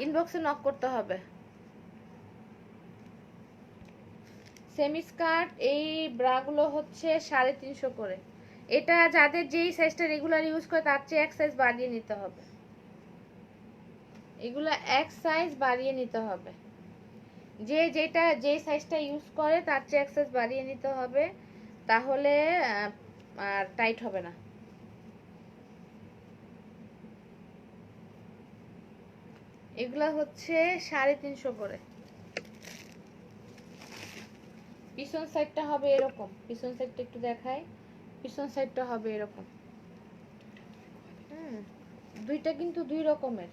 ইনবক্সে নক করতে হবে। সেমি স্কার্ট এই ব্রাগুলো হচ্ছে 350 করে। এটা যাদের যেই সাইজটা রেগুলার ইউজ করে তার চেয়ে এক সাইজ বাড়িয়ে নিতে হবে। এগুলো এক সাইজ বাড়িয়ে নিতে হবে। যেই সাইজটা ইউজ করে তার চেয়ে এক সাইজ বাড়িয়ে নিতে হবে, তাহলে আর টাইট হবে না। এগুলা হচ্ছে 350 করে। পিছন সাইডটা হবে এরকম। পিছন সাইডটা একটু দেখাই। পিছন সাইডটা হবে এরকম। দুইটা কিন্তু দুই রকমের।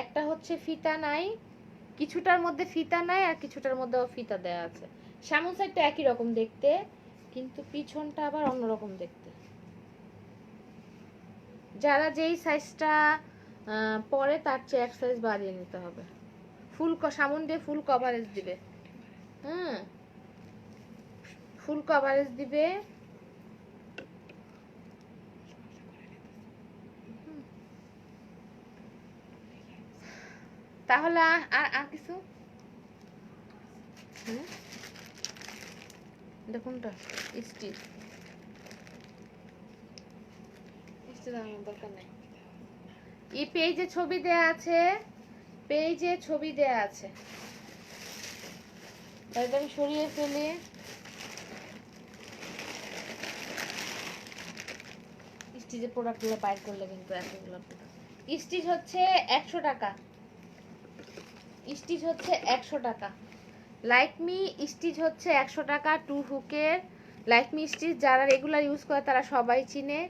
একটা হচ্ছে ফিতা নাই, কিছুটার মধ্যে ফিতা নাই, আর কিছুটার মধ্যেও ফিতা দেয়া আছে। সামন সাইডটা একই রকম দেখতে, কিন্তু পিছনটা আবার অন্যরকম দেখতে। যারা যেই সাইজটা পরে তার চেয়ে এক সাইজ বাড়িয়ে নিতে হবে। ফুল সামন দিয়ে ফুল কভারেজ দিবে। ফুল কভারেজ দিবে। তাহলে আর কিছু দেখুনটা স্টিচ দরকার নেই। এই পেজে ছবি দেয়া আছে। পেজে ছবি দেয়া আছে। তাহলে আমি সরিয়ে ফেলি। স্টিচের প্রোডাক্টগুলো বাইর করলে কিন্তু এতগুলো স্টিচ হচ্ছে 100 টাকা। স্টিচ হচ্ছে 100 টাকা। লাইকমি স্টিচ হচ্ছে 100 টাকা। 2 হুকের লাইকমি স্টিচ যারা রেগুলার ইউজ করে তারা সবাই চিনে।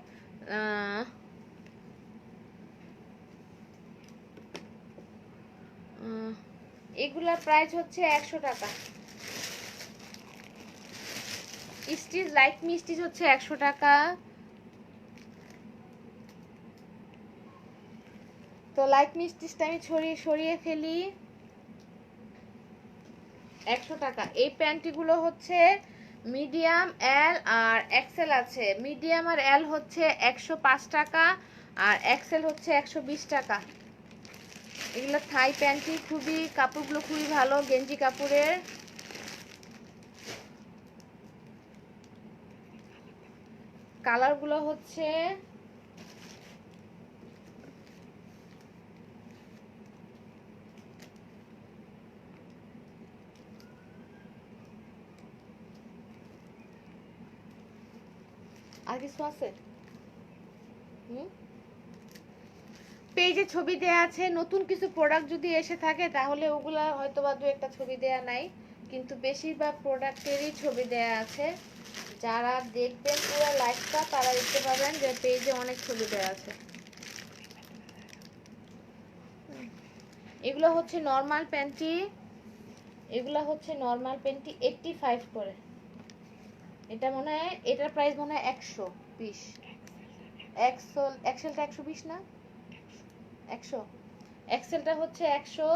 এগুলার প্রাইস হচ্ছে 100 টাকা। স্টিচ লাইকমি স্টিচ হচ্ছে 100 টাকা। তো লাইকমি স্টিচটা আমি সরিয়ে ফেলি। 100 টাকা। এই প্যান্টিগুলো হচ্ছে মিডিয়াম, এল আর এক্সেল আছে। মিডিয়াম আর এল হচ্ছে 105 টাকা, আর এক্সেল হচ্ছে 120 টাকা। এগুলো থাই প্যান্টি। খুবই কাপড়গুলো খুবই ভালো, গেঞ্জি কাপড়ের। কালারগুলো হচ্ছে আর কিছু আছে? পেজে ছবি দেয়া আছে। নতুন কিছু প্রোডাক্ট যদি এসে থাকে তাহলে ওগুলা হয়তো বা দু একটা ছবি দেয়া নাই, কিন্তু বেশিরভাগ প্রোডাক্টেরই ছবি দেয়া আছে। যারা দেখবেন পুরো লাইভটা তারা দেখতে পাবেন যে পেজে অনেক ছবি দেয়া আছে। এগুলো হচ্ছে নরমাল প্যান্টি, এগুলো হচ্ছে নরমাল প্যান্টি 85 করে। এটা মনে হয় এটার প্রাইস মনে হয় 120। এক্সেলটা 120 না? 100। এক্সেলটা হচ্ছে 100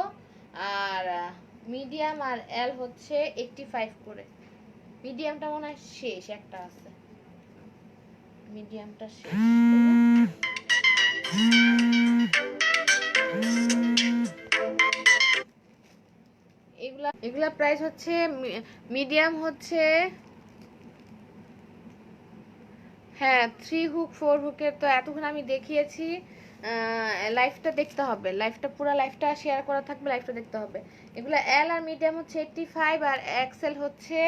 আর মিডিয়াম আর এল হচ্ছে 85 করে। মিডিয়ামটা মনে হয় শেষ, একটা আছে মিডিয়ামটা শেষ। এগুলা প্রাইস হচ্ছে মিডিয়াম হচ্ছে, হ্যাঁ 3 হুক 4 হুকের তো এতক্ষণ আমি দেখিয়েছি। লাইভটা দেখতে হবে, লাইভটা পুরো লাইভটা শেয়ার করা থাকবে, লাইভটা দেখতে হবে। এগুলো এল আর মিডিয়াম হচ্ছে 85 আর এক্সেল হচ্ছে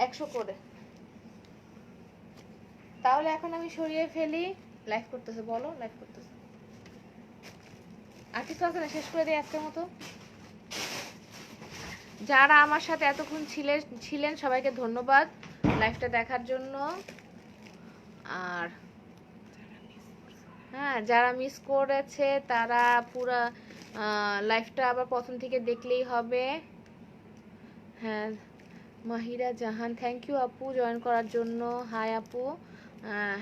100 করে। তাহলে এখন আমি সরিয়ে ফেলি। লাইভ করতেছে, বলো লাইভ করতেছে। আর কিছু আছে না? শেষ করে দিই আজকের মতো। যারা আমার সাথে এতক্ষণ ছিলেন সবাইকে ধন্যবাদ লাইভটা দেখার জন্য। আর হ্যাঁ, যারা মিস করেছে তারা পুরা লাইভটা আবার প্রথম থেকে দেখলেই হবে। হ্যাঁ, মাহিরা জাহান, থ্যাংক ইউ আপু জয়েন করার জন্য। হাই আপু।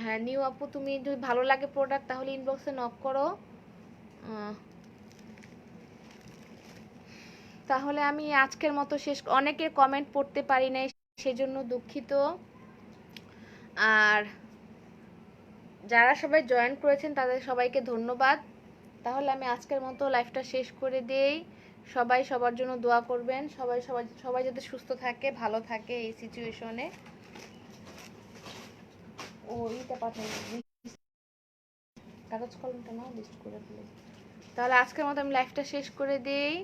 হ্যাঁ নিউ আপু, তুমি যদি ভালো লাগে প্রোডাক্ট তাহলে ইনবক্সে নক করো। তাহলে আমি আজকের মতো শেষ। অনেকের কমেন্ট পড়তে পারি নাই, সেজন্য দুঃখিত। আর যারা সবাই জয়েন করেছেন তাদের সবাইকে ধন্যবাদ। তাহলে আমি আজকের মতো লাইভটা শেষ করে দেই। সবাই সবার জন্য দোয়া করবেন, সবাই সবাই সবাই যাতে সুস্থ থাকে, ভালো থাকে এই সিচুয়েশনে। ও এইটা পাঠাই, কাগজ কলমটা নাও, লিস্ট করে ফেলে। তাহলে আজকের মতো আমি লাইভটা শেষ করে দেই।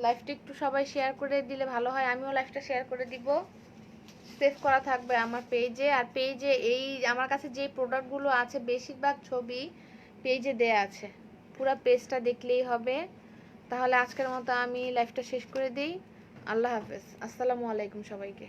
লাইভটা একটু সবাই শেয়ার করে দিলে ভালো হয়, আমিও লাইভটা শেয়ার করে দিব। সেভ করা থাকবে আমার পেজে। আর পেজে এই আমার কাছে যে প্রোডাক্টগুলো আছে বেশিরভাগ ছবি পেজে দেয়া আছে, পুরো পেজটা দেখলেই হবে। তাহলে আজকের মতো আমি লাইভটা শেষ করে দিই। আল্লাহ হাফেজ, আসসালামু আলাইকুম সবাইকে।